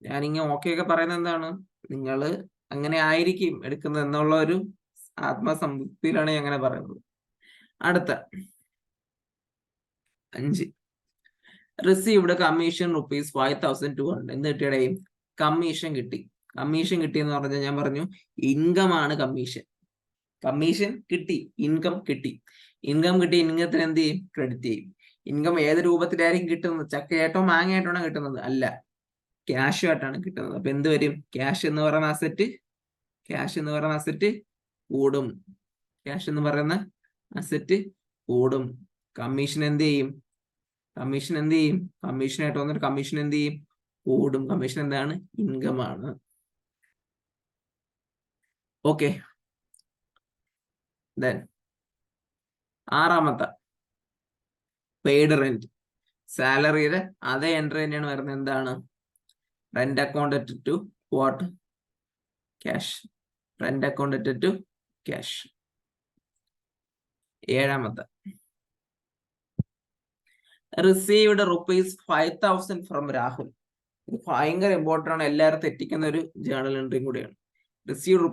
ഞാനിങ്ങനെ ഓക്കെ ഒക്കെ പറയുന്നത് എന്താണ്, നിങ്ങൾ അങ്ങനെ ആയിരിക്കും എടുക്കുന്നത് എന്നുള്ള ഒരു ആത്മസംതൃപ്തിയിലാണ് ഞാൻ അങ്ങനെ പറയുന്നത്. അടുത്ത 5, റിസീവ്ഡ് കമ്മീഷൻ ₹5,200. എന്ത് കിട്ടിയടേ? കമ്മീഷൻ കിട്ടി. കമ്മീഷൻ കിട്ടിയെന്ന് പറഞ്ഞാൽ ഞാൻ പറഞ്ഞു ഇൻകം ആണ് കമ്മീഷൻ. കമ്മീഷൻ കിട്ടി, ഇൻകം കിട്ടി. ഇൻകം കിട്ടി, ഇൻകത്തിന് എന്ത് ചെയ്യും? ക്രെഡിറ്റ് ചെയ്യും. ഇൻകം ഏത് രൂപത്തിലായിരിക്കും കിട്ടുന്നത്? ചക്കയായിട്ടോ മാങ്ങയായിട്ടാണോ കിട്ടുന്നത്? അല്ല, ക്യാഷ് ആയിട്ടാണ് കിട്ടുന്നത്. അപ്പൊ എന്ത് വരും? ക്യാഷ് എന്ന് പറയുന്ന അസറ്റ് കൂടും. ക്യാഷ് എന്ന് പറയുന്ന അസറ്റ് കൂടും. കമ്മീഷൻ എന്ത് ചെയ്യും? കമ്മീഷനായിട്ട് വന്നിട്ട് കമ്മീഷൻ എന്ത് ചെയ്യും? കൂടും. കമ്മീഷൻ എന്താണ്? ഇൻകം ആണ്. Okay, then 6 paid rent. സാലറിയുടെ അതേ എൻട്രി തന്നെയാണ് വരുന്നത്. എന്താണ്? Rent account at to what cash. Rent account at to cash. 7 received ₹5,000 from Rahul. ഇത് ഭയങ്കര ഇമ്പോർട്ടൻ്റ് ആണ്, എല്ലാവരും തെറ്റിക്കുന്ന ഒരു ജേണൽ എൻട്രിയും കൂടിയാണ്. Received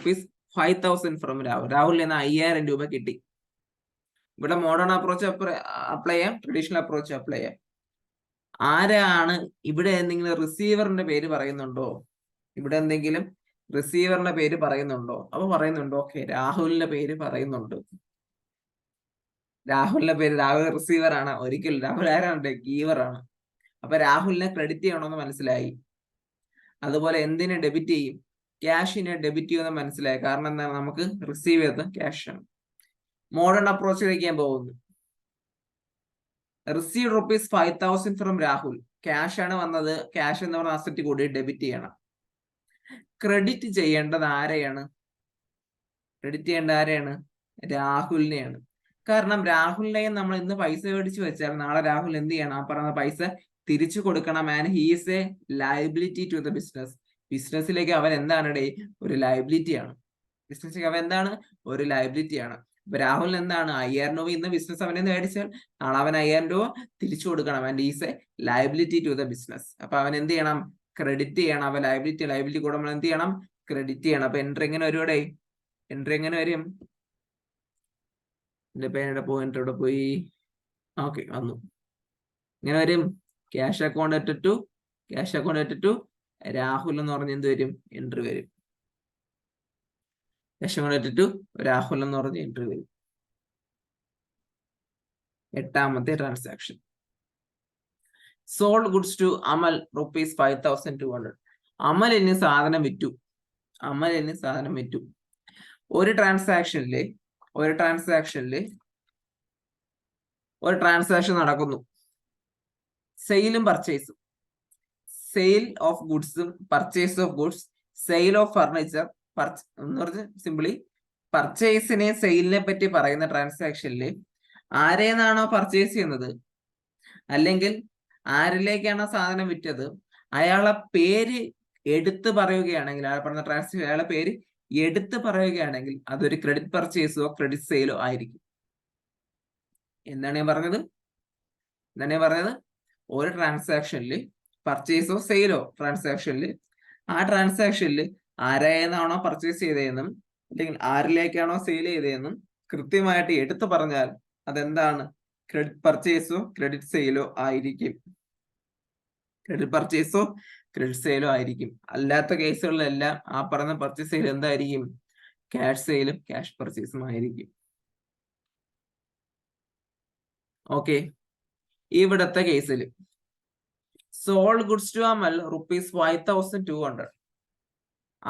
₹5,000 from Rahul. രാഹുലിൽ നിന്ന് 5,000 രൂപ കിട്ടി. ഇവിടെ മോഡേൺ അപ്രോച്ച് അപ്ലൈ ചെയ്യാം, ട്രഡീഷണൽ അപ്രോച്ച് അപ്ലൈ ചെയ്യാം. ആരാണ് ഇവിടെ? എന്തെങ്കിലും റിസീവറിന്റെ പേര് പറയുന്നുണ്ടോ? ഇവിടെ എന്തെങ്കിലും റിസീവറിന്റെ പേര് പറയുന്നുണ്ടോ? അപ്പൊ പറയുന്നുണ്ടോ? ഓക്കെ, രാഹുലിന്റെ പേര് പറയുന്നുണ്ട്. രാഹുൽ റിസീവർ ആണ്? ഒരിക്കലും. രാഹുൽ ആരാണ്? ഗീവർ ആണ്. അപ്പൊ രാഹുലിനെ ക്രെഡിറ്റ് ചെയ്യണമെന്ന് മനസ്സിലായി. അതുപോലെ എന്തിനെ ഡെബിറ്റ് ചെയ്യും? ക്യാഷിനെ ഡെബിറ്റ് ചെയ്യുമെന്ന് മനസ്സിലായി. കാരണം എന്താണ്? നമുക്ക് റിസീവ് ചെയ്തത് ക്യാഷ് ആണ്. മോഡേൺ അപ്രോച്ചിലേക്ക് ഞാൻ പോകുന്നു. Receive ₹5,000 from Rahul. ക്യാഷ് ആണ് വന്നത്. ക്യാഷ് എന്ന് പറഞ്ഞ അസറ്റ് കൂടി ഡെബിറ്റ് ചെയ്യണം. ക്രെഡിറ്റ് ചെയ്യേണ്ടത് ആരെയാണ്? രാഹുലിനെയാണ്. കാരണം രാഹുലിനെ നമ്മൾ ഇന്ന് പൈസ മേടിച്ചു വെച്ചാൽ നാളെ രാഹുൽ എന്ത് ചെയ്യണം? ആ പറഞ്ഞ പൈസ തിരിച്ചു കൊടുക്കണം. And he is a liability to the business. ബിസിനസ്സിലേക്ക് അവൻ എന്താണ്? ഒരു ലയബിലിറ്റി ആണ്. ബിസിനസ്സിലേക്ക് അവൻ എന്താണ്? ഒരു ലയബിലിറ്റി ആണ്. അപ്പൊ രാഹുലിന് എന്താണ്? 5,000 രൂപ ഇന്ന് ബിസിനസ് അവനെ മേടിച്ചാൽ നാളെ അവൻ 5,000 രൂപ തിരിച്ചു കൊടുക്കണം. And is a liability to the business. അപ്പൊ അവൻ എന്ത് ചെയ്യണം? ക്രെഡിറ്റ് ചെയ്യണം. അവൻ ലയബിലിറ്റി കൂടെ നമ്മൾ എന്ത് ചെയ്യണം? ക്രെഡിറ്റ് ചെയ്യണം. അപ്പൊ എൻട്രി എങ്ങനെ വരും? എൻട്രി എങ്ങനെ വരും? എന്റെ പേരുടെ പോയിന്റ് ഇവിടെ പോയി. ഓക്കെ, വന്നു. ഇങ്ങനെ വരും. Cash account at to Rahul എന്ന് പറഞ്ഞ എന്ത് വരും? എൻട്രി വരും. Cash account at to Rahul എന്ന് പറഞ്ഞ എൻട്രി വരും. 8 transaction. Sold goods to Amal ₹5,200. അമലിന് സാധനം വിറ്റു. ഒരു ട്രാൻസാക്ഷൻ നടക്കുന്നു. സെയിലും പർച്ചേസും. സെയിൽ ഓഫ് ഗുഡ്സും purchase of goods. Sale of furniture. എന്ന് പറഞ്ഞ സിംപിളി പർച്ചേസിനെ സെയിലിനെ പറ്റി പറയുന്ന ട്രാൻസാക്ഷനിൽ ആരേന്നാണോ പർച്ചേസ് ചെയ്യുന്നത് അല്ലെങ്കിൽ ആരിലേക്കാണോ സാധനം വിറ്റത് അയാളെ പേര് എടുത്തു പറയുകയാണെങ്കിൽ, അയാൾ പറഞ്ഞ ട്രാൻസാക്ഷൻ അയാളെ പേര് എടുത്തു പറയുകയാണെങ്കിൽ അതൊരു ക്രെഡിറ്റ് പർച്ചേസോ ക്രെഡിറ്റ് സെയിലോ ആയിരിക്കും. എന്താണ് ഞാൻ പറഞ്ഞത്? ഒരു ട്രാൻസാക്ഷനിൽ പർച്ചേസോ സെയിലോ ട്രാൻസാക്ഷനിൽ ആ ട്രാൻസാക്ഷനിൽ ആരെന്നാണോ പർച്ചേസ് ചെയ്തതെന്നും അല്ലെങ്കിൽ ആരിലേക്കാണോ സെയിൽ ചെയ്തതെന്നും കൃത്യമായിട്ട് എടുത്തു പറഞ്ഞാൽ അതെന്താണ്? ക്രെഡിറ്റ് പർച്ചേസോ ക്രെഡിറ്റ് സെയിലോ ആയിരിക്കും. അല്ലാത്ത കേസുകളിലെല്ലാം ആ പറഞ്ഞ പർച്ചേസ് സെയിൽ എന്തായിരിക്കും? ക്യാഷ് സെയിലും ക്യാഷ് പർച്ചേസും ആയിരിക്കും. ഓക്കെ, ഇവിടത്തെ കേസിൽ സോൾഡ് ഗുഡ്സ് ടു അമൽ ₹5,200.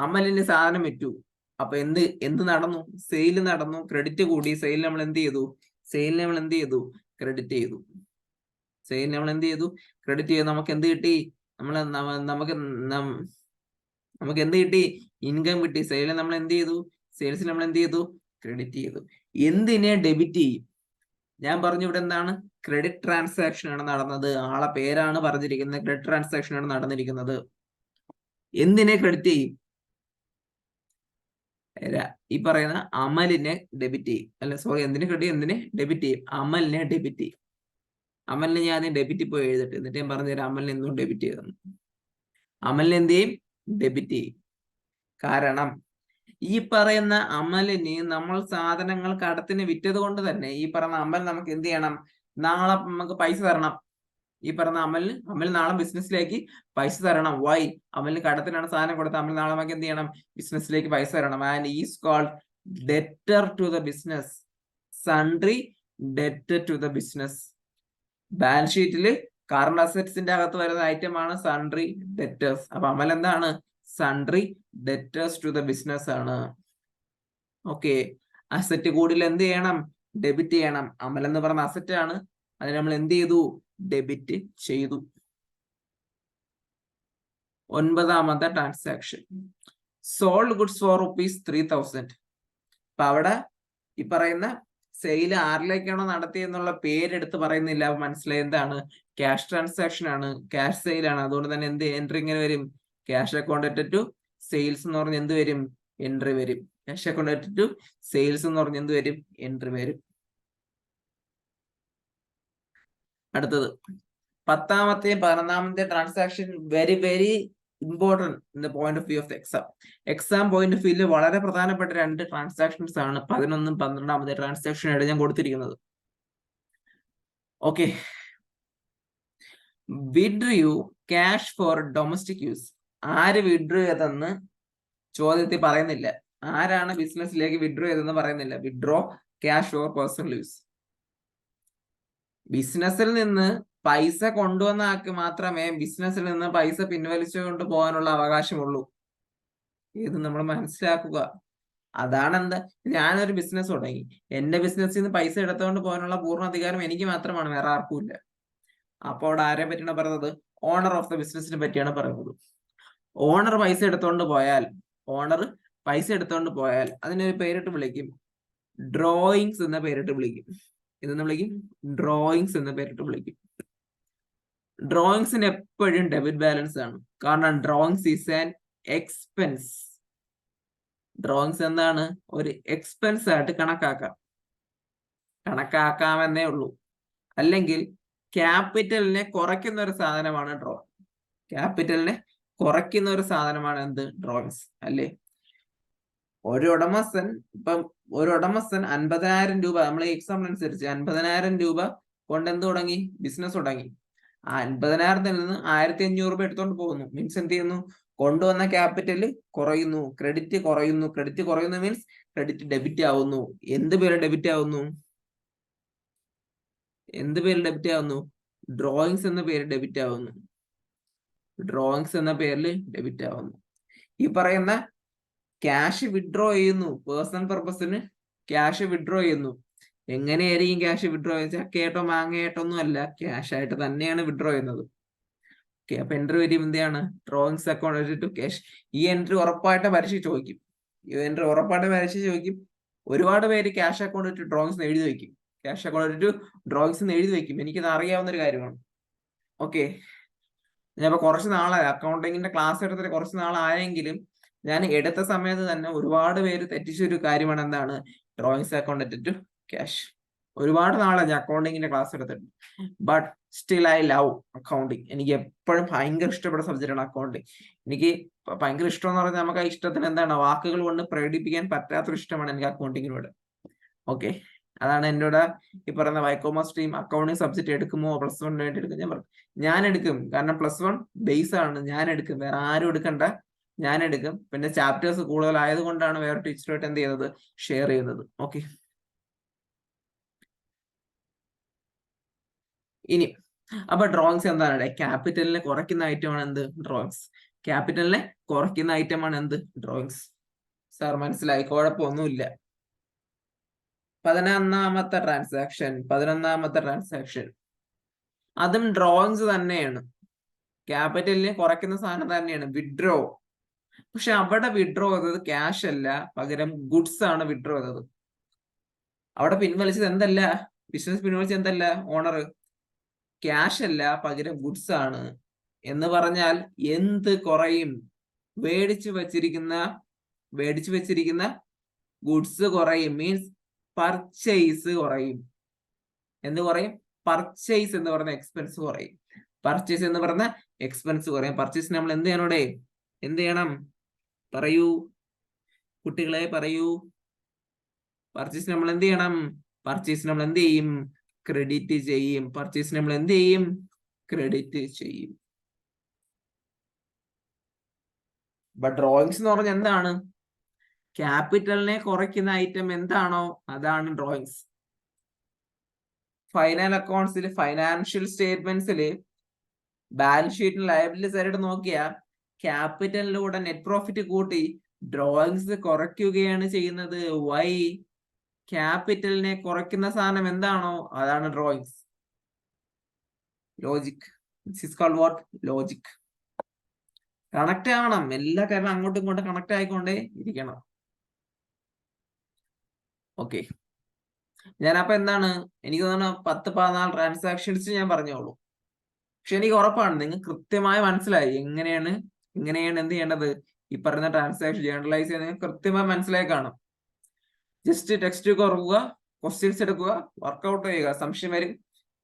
അമലിന് സാധനം വിറ്റു. അപ്പൊ എന്ത് നടന്നു? സെയിൽ നടന്നു, ക്രെഡിറ്റ് കൂടി. സെയിൽ നമ്മൾ എന്ത് ചെയ്തു? ക്രെഡിറ്റ് ചെയ്തു. നമുക്ക് എന്ത് കിട്ടി? നമുക്ക് എന്ത് കിട്ടി? ഇൻകം കിട്ടി. സെയിലിൽ നമ്മൾ എന്ത് ചെയ്തു? ക്രെഡിറ്റ് ചെയ്തു. എന്തിനെ ഡെബിറ്റ് ചെയ്യും? ഞാൻ പറഞ്ഞു ഇവിടെ എന്താണ്? ക്രെഡിറ്റ് ട്രാൻസാക്ഷൻ ആണ് നടന്നത്. ആളെ പേരാണ് പറഞ്ഞിരിക്കുന്നത്. ക്രെഡിറ്റ് ട്രാൻസാക്ഷൻ ആണ് നടന്നിരിക്കുന്നത്. എന്തിനെ ക്രെഡിറ്റ് ചെയ്യും? ഈ പറയുന്ന അമലിനെ ഡെബിറ്റ് ചെയ്യും. അല്ല സോറി, എന്തിനെ ഡെബിറ്റ് ചെയ്യും? അമലിനെ ഡെബിറ്റ് ചെയ്യും. അമലിനെ ഞാൻ ആദ്യം ഡെബിറ്റ് പോയി എഴുതിട്ട് എന്നിട്ട് ഞാൻ പറഞ്ഞുതരാം അമലിനെ എന്തും ഡെബിറ്റ് ചെയ്തെന്ന്. അമലിനെ എന്ത് ചെയ്യും? ഡെബിറ്റ് ചെയ്യും. കാരണം ഈ പറയുന്ന അമലിന് നമ്മൾ സാധനങ്ങൾ കടത്തിന് വിറ്റത് കൊണ്ട് തന്നെ ഈ പറയുന്ന അമൽ നമുക്ക് എന്ത് ചെയ്യണം? നാളെ നമുക്ക് പൈസ തരണം. ഈ പറഞ്ഞ അമൽ നാളെ ബിസിനസ്സിലേക്ക് പൈസ തരണം. വൈ? അമലിന് കടത്തിനാണ് സാധനം കൊടുത്തത്. അമൽ നാളെ നമുക്ക് എന്ത് ചെയ്യണം? ബിസിനസ്സിലേക്ക് പൈസ തരണം. And is called debtor to the business. Sundry debtor to the business. Balance ഷീറ്റിൽ കറണ്ട് അസറ്റ്സിന്റെ അകത്ത് വരുന്ന ഐറ്റം ആണ് സൺട്രി ഡെറ്റേഴ്സ്. അപ്പൊ അമൽ എന്താണ്? Sundry debtors to the business ആണ്. ഓക്കെ. അസറ്റ് കൂടിൽ എന്ത് ചെയ്യണം? ഡെബിറ്റ് ചെയ്യണം. അമൽ എന്ന് പറഞ്ഞ അസറ്റ് ആണ്. അതിന് നമ്മൾ എന്ത് ചെയ്തു? ഡെബിറ്റ് ചെയ്തു. 9ാമത്തെ ട്രാൻസാക്ഷൻ, സോൾഡ് ഗുഡ്സ് ഫോർ ₹3,000. അപ്പൊ അവിടെ ഈ പറയുന്ന സെയിൽ ആരിലേക്കാണോ നടത്തിയെന്നുള്ള പേരെടുത്ത് പറയുന്നില്ല. മനസ്സിലായി എന്താണ്? ക്യാഷ് ട്രാൻസാക്ഷൻ ആണ്, ക്യാഷ് സെയിൽ ആണ്. അതുകൊണ്ട് തന്നെ എന്ത് എൻട്രി ഇങ്ങനെ വരും? ക്യാഷ് അക്കൗണ്ട് ടു സെയിൽസ് എന്ന് പറഞ്ഞ് എന്ത് വരും? എൻട്രി വരും. ക്യാഷ് അക്കൗണ്ട് ടു സെയിൽസ് എന്ന് പറഞ്ഞ് എന്ത് വരും? എൻട്രി വരും. അടുത്തത് 10ാമത്തെയും 11ാമത്തെയും transaction very very important in the point of view of exam point of വ്യൂല് വളരെ പ്രധാനപ്പെട്ട 2 ട്രാൻസാക്ഷൻസ് ആണ് 11ഉം 12ാമത്തെ ട്രാൻസാക്ഷൻ ആയിട്ട് ഞാൻ കൊടുത്തിരിക്കുന്നത്. Okay. Withdrew cash four domestic use. ആര് വിഡ്രൂ ചെയ്തെന്ന് ചോദ്യത്തിൽ പറയുന്നില്ല. ആരാണ് ബിസിനസ്സിലേക്ക് വിഡ്രൂ ചെയ്തെന്ന് പറയുന്നില്ല. Withdraw cash for personal use. ബിസിനസ്സിൽ നിന്ന് പൈസ കൊണ്ടുവന്ന ആൾക്ക് മാത്രമേ ബിസിനസ്സിൽ നിന്ന് പൈസ പിൻവലിച്ചുകൊണ്ട് പോകാനുള്ള അവകാശമുള്ളൂ. ഇത് നമ്മൾ മനസ്സിലാക്കുക. അതാണ് എന്താ, ഞാനൊരു ബിസിനസ് തുടങ്ങി, എന്റെ ബിസിനസ്സിൽ നിന്ന് പൈസ എടുത്തുകൊണ്ട് പോകാനുള്ള പൂർണ്ണ അധികാരം എനിക്ക് മാത്രമാണ്, വേറെ ആർക്കും ഇല്ല. അപ്പോൾ അവിടെ ആരെ പറ്റിയാണ് പറയുന്നത്? ഓണർ ഓഫ് ദ ബിസിനസിനെ പറ്റിയാണ് പറയുന്നത്. ഓണർ പൈസ എടുത്തുകൊണ്ട് പോയാൽ അതിനൊരു പേരിട്ട് വിളിക്കും, ഡ്രോയിങ്സ് എന്ന പേരിട്ട് വിളിക്കും. ഇതെന്ന് വിളിക്കും ഡ്രോയിങ്സ് എന്ന പേരിട്ട് വിളിക്കും. ഡ്രോയിങ്സിന് എപ്പോഴും ഡെബിറ്റ് ബാലൻസ് ആണ്. കാരണം drawings is an expense. Drawings എന്താണ്? ഒരു എക്സ്പെൻസ് ആയിട്ട് കണക്കാക്കാമെന്നേ ഉള്ളൂ. അല്ലെങ്കിൽ ക്യാപിറ്റലിനെ കുറയ്ക്കുന്ന ഒരു സാധനമാണ് ഡ്രോയിങ്. ക്യാപിറ്റലിനെ കുറയ്ക്കുന്ന ഒരു സാധനമാണ് എന്ത്? ഡ്രോയിങ്സ് അല്ലേ? ഒരു ഉടമസ്ഥൻ 50,000 രൂപ, നമ്മൾ എക്സാമ്പിൾ അനുസരിച്ച് 50,000 രൂപ കൊണ്ട് എന്ത് തുടങ്ങി? ബിസിനസ് തുടങ്ങി. ആ 50,000-ത്തിൽ നിന്ന് 1,500 രൂപ എടുത്തോണ്ട് പോകുന്നു. മീൻസ് എന്ത് ചെയ്യുന്നു? കൊണ്ടുവന്ന ക്യാപിറ്റൽ കുറയുന്നു, ക്രെഡിറ്റ് കുറയുന്നു മീൻസ് ക്രെഡിറ്റ് ഡെബിറ്റ് ആവുന്നു. എന്ത് പേര് ഡെബിറ്റ് ആവുന്നു? ഡ്രോയിങ്സ് എന്ന പേര് ഡെബിറ്റ് ആവുന്നു. ഈ പറയുന്ന ക്യാഷ് വിഡ്രോ ചെയ്യുന്നു, പേഴ്സണൽ പർപ്പസിന് ക്യാഷ് വിഡ്രോ ചെയ്യുന്നു. എങ്ങനെയായിരിക്കും ക്യാഷ് വിഡ്രോ ചെയ്യുന്നത്? ചക്കയായിട്ടോ മാങ്ങയായിട്ടോ ഒന്നും അല്ല, ക്യാഷ് ആയിട്ട് തന്നെയാണ് വിഡ്രോ ചെയ്യുന്നത്. ഓക്കെ. അപ്പൊ എൻട്രി വരും എന്താണ്? Drawings account to cash. ഈ എൻട്രി ഉറപ്പായിട്ട് പരീക്ഷ ചോദിക്കും. ഒരുപാട് പേര് ക്യാഷ് അക്കൗണ്ട് ടു ഡ്രോയിങ്സ് എഴുതി വെക്കും. എനിക്കത് അറിയാവുന്ന ഒരു കാര്യമാണ്. ഓക്കെ. ഞാൻ ഇപ്പൊ കുറച്ച് നാളായി അക്കൗണ്ടിങ്ങിന്റെ ക്ലാസ് എടുത്തിട്ട് കുറച്ച് നാളായെങ്കിലും ഞാൻ എടുത്ത സമയത്ത് തന്നെ ഒരുപാട് പേര് തെറ്റിച്ചൊരു കാര്യമാണ് എന്താണ്? Drawings account to cash. ഒരുപാട് നാളായി ഞാൻ അക്കൗണ്ടിങ്ങിന്റെ ക്ലാസ് എടുത്തിട്ട്. But still I love accounting. എനിക്ക് എപ്പോഴും ഭയങ്കര ഇഷ്ടപ്പെട്ട സബ്ജക്റ്റാണ് അക്കൗണ്ടിങ്. എനിക്ക് ഭയങ്കര ഇഷ്ടം എന്ന് പറഞ്ഞാൽ നമുക്ക് ആ ഇഷ്ടത്തിന് എന്താണ് വാക്കുകൾ കൊണ്ട് പ്രകടിപ്പിക്കാൻ പറ്റാത്തൊരു ഇഷ്ടമാണ് എനിക്ക് അക്കൗണ്ടിങ്ങിനോട്. ഓക്കെ. അതാണ് എന്നോട് ഈ പറയുന്ന വൈക്കോമേഴ്സ് സ്ട്രീം അക്കൗണ്ടിങ് സബ്ജക്ട് എടുക്കുമോ +1 വേണ്ടി എടുക്കും. ഞാൻ എടുക്കും. കാരണം +1 ബേസ് ആണ്. ഞാൻ എടുക്കും, വേറെ ആരും എടുക്കണ്ട, ഞാൻ എടുക്കും. പിന്നെ ചാപ്റ്റേഴ്സ് കൂടുതൽ ആയതുകൊണ്ടാണ് വേറെ ടീച്ചറുമായിട്ട് എന്ത് ചെയ്യുന്നത്? ഷെയർ ചെയ്യുന്നത്. ഓക്കെ. ഇനി അപ്പൊ ഡ്രോയിങ്സ് എന്താണ്? ക്യാപിറ്റലിനെ കുറയ്ക്കുന്ന ഐറ്റമാണ് എന്ത്? ഡ്രോയിങ്സ്. സാർ മനസ്സിലായി, കുഴപ്പമൊന്നുമില്ല. 11ാമത്തെ ട്രാൻസാക്ഷൻ അതും ഡ്രോയിങ്സ് തന്നെയാണ്. ക്യാപിറ്റലിനെ കുറയ്ക്കുന്ന സാധനം തന്നെയാണ് വിഡ്രോ. പക്ഷെ അവിടെ വിഡ്രോ ചെയ്തത് ക്യാഷ് അല്ല, പകരം ഗുഡ്സ് ആണ് വിഡ്രോ ചെയ്തത്. അവിടെ പിൻവലിച്ചത് എന്തല്ല, ബിസിനസ് പിൻവലിച്ചത് എന്തല്ല ഓണർ, ക്യാഷ് അല്ല, പകരം ഗുഡ്സ് ആണ്. എന്ന് പറഞ്ഞാൽ എന്ത് കുറയും? മേടിച്ചു വെച്ചിരിക്കുന്ന ഗുഡ്സ് കുറയും. മീൻസ് പർച്ചേസ് കുറയും. എന്ത് കുറയും? പർച്ചേസ് എന്ന് പറഞ്ഞ എക്സ്പെൻസ് കുറയും. പർച്ചേസ് എന്ന് പറഞ്ഞ എക്സ്പെൻസ് കുറയും. പർച്ചേസ് നമ്മൾ എന്ത് ചെയ്യണോടെ? എന്ത് ചെയ്യണം? പറയൂ കുട്ടികളെ, പറയൂ. പർച്ചേസ് നമ്മൾ എന്ത് ചെയ്യണം? പർച്ചേസ് നമ്മൾ എന്ത് ചെയ്യും? ക്രെഡിറ്റ് ചെയ്യും. പർച്ചേസ് നമ്മൾ എന്ത് ചെയ്യും? ക്രെഡിറ്റ് ചെയ്യും. ബട്ട് ഡ്രോയിങ്സ് എന്ന് പറഞ്ഞാൽ എന്താണ്? ക്യാപിറ്റലിനെ കുറയ്ക്കുന്ന ഐറ്റം എന്താണോ അതാണ് ഡ്രോയിങ്സ്. ഫൈനൽ അക്കൗണ്ട്സിൽ, ഫൈനാൻഷ്യൽ സ്റ്റേറ്റ്മെന്റ്സിൽ, ബാലൻസ് ഷീറ്റിൽ ലയബിലിറ്റി സൈഡ് നോക്കിയാൽ ക്യാപിറ്റലിലൂടെ നെറ്റ് പ്രോഫിറ്റ് കൂട്ടി ഡ്രോയിങ്സ് കുറയ്ക്കുകയാണ് ചെയ്യുന്നത്. വൈ? ക്യാപിറ്റലിനെ കുറയ്ക്കുന്ന സാധനം എന്താണോ അതാണ് drawings. Logic. This is called what? Logic. Connect ആവണം, എല്ലാ കാര്യങ്ങളും അങ്ങോട്ടും ഇങ്ങോട്ടും കണക്ട് ആയിക്കൊണ്ടേ ഇരിക്കണം. ഓക്കെ, ഞാനപ്പോ എന്താണ്, എനിക്ക് തോന്നുന്നു 10-14 ട്രാൻസാക്ഷൻസ് ഞാൻ പറഞ്ഞോളൂ. പക്ഷെ എനിക്ക് ഉറപ്പാണ് നിങ്ങൾ കൃത്യമായി മനസ്സിലായി എങ്ങനെയാണ് എന്ത് ചെയ്യേണ്ടത്. ഈ പറയുന്ന ട്രാൻസാക്ഷൻ ജേർണലൈസ് ചെയ്യുന്നത് കൃത്യമായി മനസ്സിലായി കാണും. ജസ്റ്റ് ടെക്സ്റ്റ് ഓർക്കുക, ക്വസ്റ്റ്യൻസ് എടുക്കുക, വർക്ക്ഔട്ട് ചെയ്യുക. സംശയം വരും,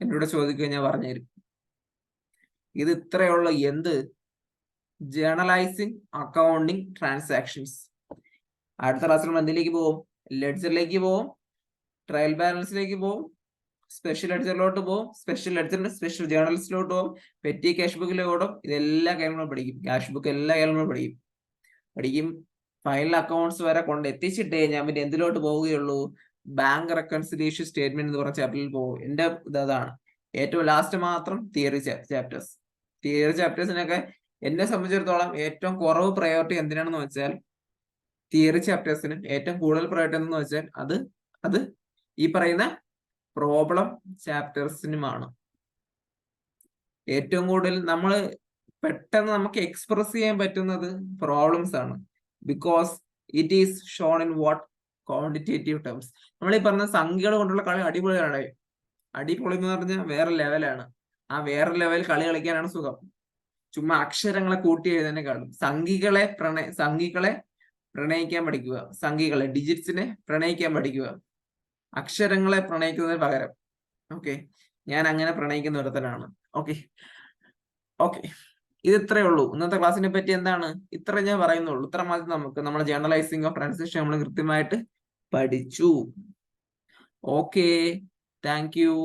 എന്നോട് ചോദിക്കുക, ഞാൻ പറഞ്ഞുതരും. ഇത് ഇത്രയുള്ള എന്ത് ജേർണലൈസിങ് അക്കൗണ്ടിങ് ട്രാൻസാക്ഷൻസ്. അടുത്ത ക്ലാസ്സിൽ നമ്മൾ എന്തിലേക്ക് പോകും? ലെഡ്ജറിലേക്ക് പോകും, ട്രയൽ ബാലൻസിലേക്ക് പോകും, സ്പെഷ്യൽ ലെഡ്ജറിലോട്ട് പോകും, സ്പെഷ്യൽ ലെഡ്ജറിന് സ്പെഷ്യൽ ജേർണലിസ്റ്റിലോട്ട് പോകും, പെറ്റി ക്യാഷ് ബുക്കിലോട്ടും. ഇതെല്ലാ കാര്യങ്ങളും പഠിക്കും. ക്യാഷ് ബുക്ക് എല്ലാ കാര്യങ്ങളും പഠിക്കും. ഫൈനൽ അക്കൗണ്ട്സ് വരെ കൊണ്ട് എത്തിച്ചിട്ടേ ഞാൻ പിന്നെ എന്തിലോട്ട് പോവുകയുള്ളൂ? ബാങ്ക് റെക്കൺസിലിയേഷൻ സ്റ്റേറ്റ്മെന്റ് എന്ന് പറഞ്ഞ ചാപ്റ്ററിൽ പോകും. എന്റെ ഇതാണ് ഏറ്റവും ലാസ്റ്റ് മാത്രം തിയറി ചാപ്റ്റേഴ്സ്. തിയറി ചാപ്റ്റേഴ്സിനൊക്കെ എന്നെ സംബന്ധിച്ചിടത്തോളം ഏറ്റവും കുറവ് പ്രയോറിറ്റി എന്തിനാണെന്ന് വെച്ചാൽ, തിയറി ചാപ്റ്റേഴ്സിന് ഏറ്റവും കൂടുതൽ പ്രയോറിറ്റി എന്ന് വെച്ചാൽ അത് ഈ പറയുന്ന പ്രോബ്ലം ചാപ്റ്റേഴ്സിനുമാണ്. ഏറ്റവും കൂടുതൽ നമ്മൾ പെട്ടെന്ന് നമുക്ക് എക്സ്പ്രസ് ചെയ്യാൻ പറ്റുന്നത് പ്രോബ്ലംസ് ആണ്. Because it is shown in what? Quantitative terms. നമ്മൾ ഈ പറഞ്ഞ സംഖ്യകൾ കൊണ്ടുള്ള കളി അടിപൊളിയാണ്. അടിപൊളി എന്ന് പറഞ്ഞാൽ വേറെ ലെവലാണ്. ആ വേറെ ലെവൽ കളി കളിക്കാനാണ് സുഖം. ചുമ്മാ അക്ഷരങ്ങളെ കൂട്ടി എഴുതാനേക്കാളും സംഖ്യകളെ പ്രണയിക്കാൻ പഠിക്കുക. സംഖ്യകളെ, ഡിജിറ്റ്സിനെ പ്രണയിക്കാൻ പഠിക്കുക, അക്ഷരങ്ങളെ പ്രണയിക്കുന്നതിന് പകരം. ഓക്കെ, ഞാൻ അങ്ങനെ പ്രണയിക്കുന്ന ഒരുത്തനാണ്. ഓക്കെ, ഇത് ഇത്രയേ ഉള്ളൂ. ഇന്നത്തെ ക്ലാസ്സിനെ പറ്റി എന്താണ്? ഇത്ര ഞാൻ പറയുന്നുള്ളൂ. ഇത്ര മതി നമുക്ക്. നമ്മൾ ജേർണലൈസിംഗ് ഓഫ് ട്രാൻസാക്ഷൻ നമ്മൾ കൃത്യമായിട്ട് പഠിച്ചു. Okay, thank you.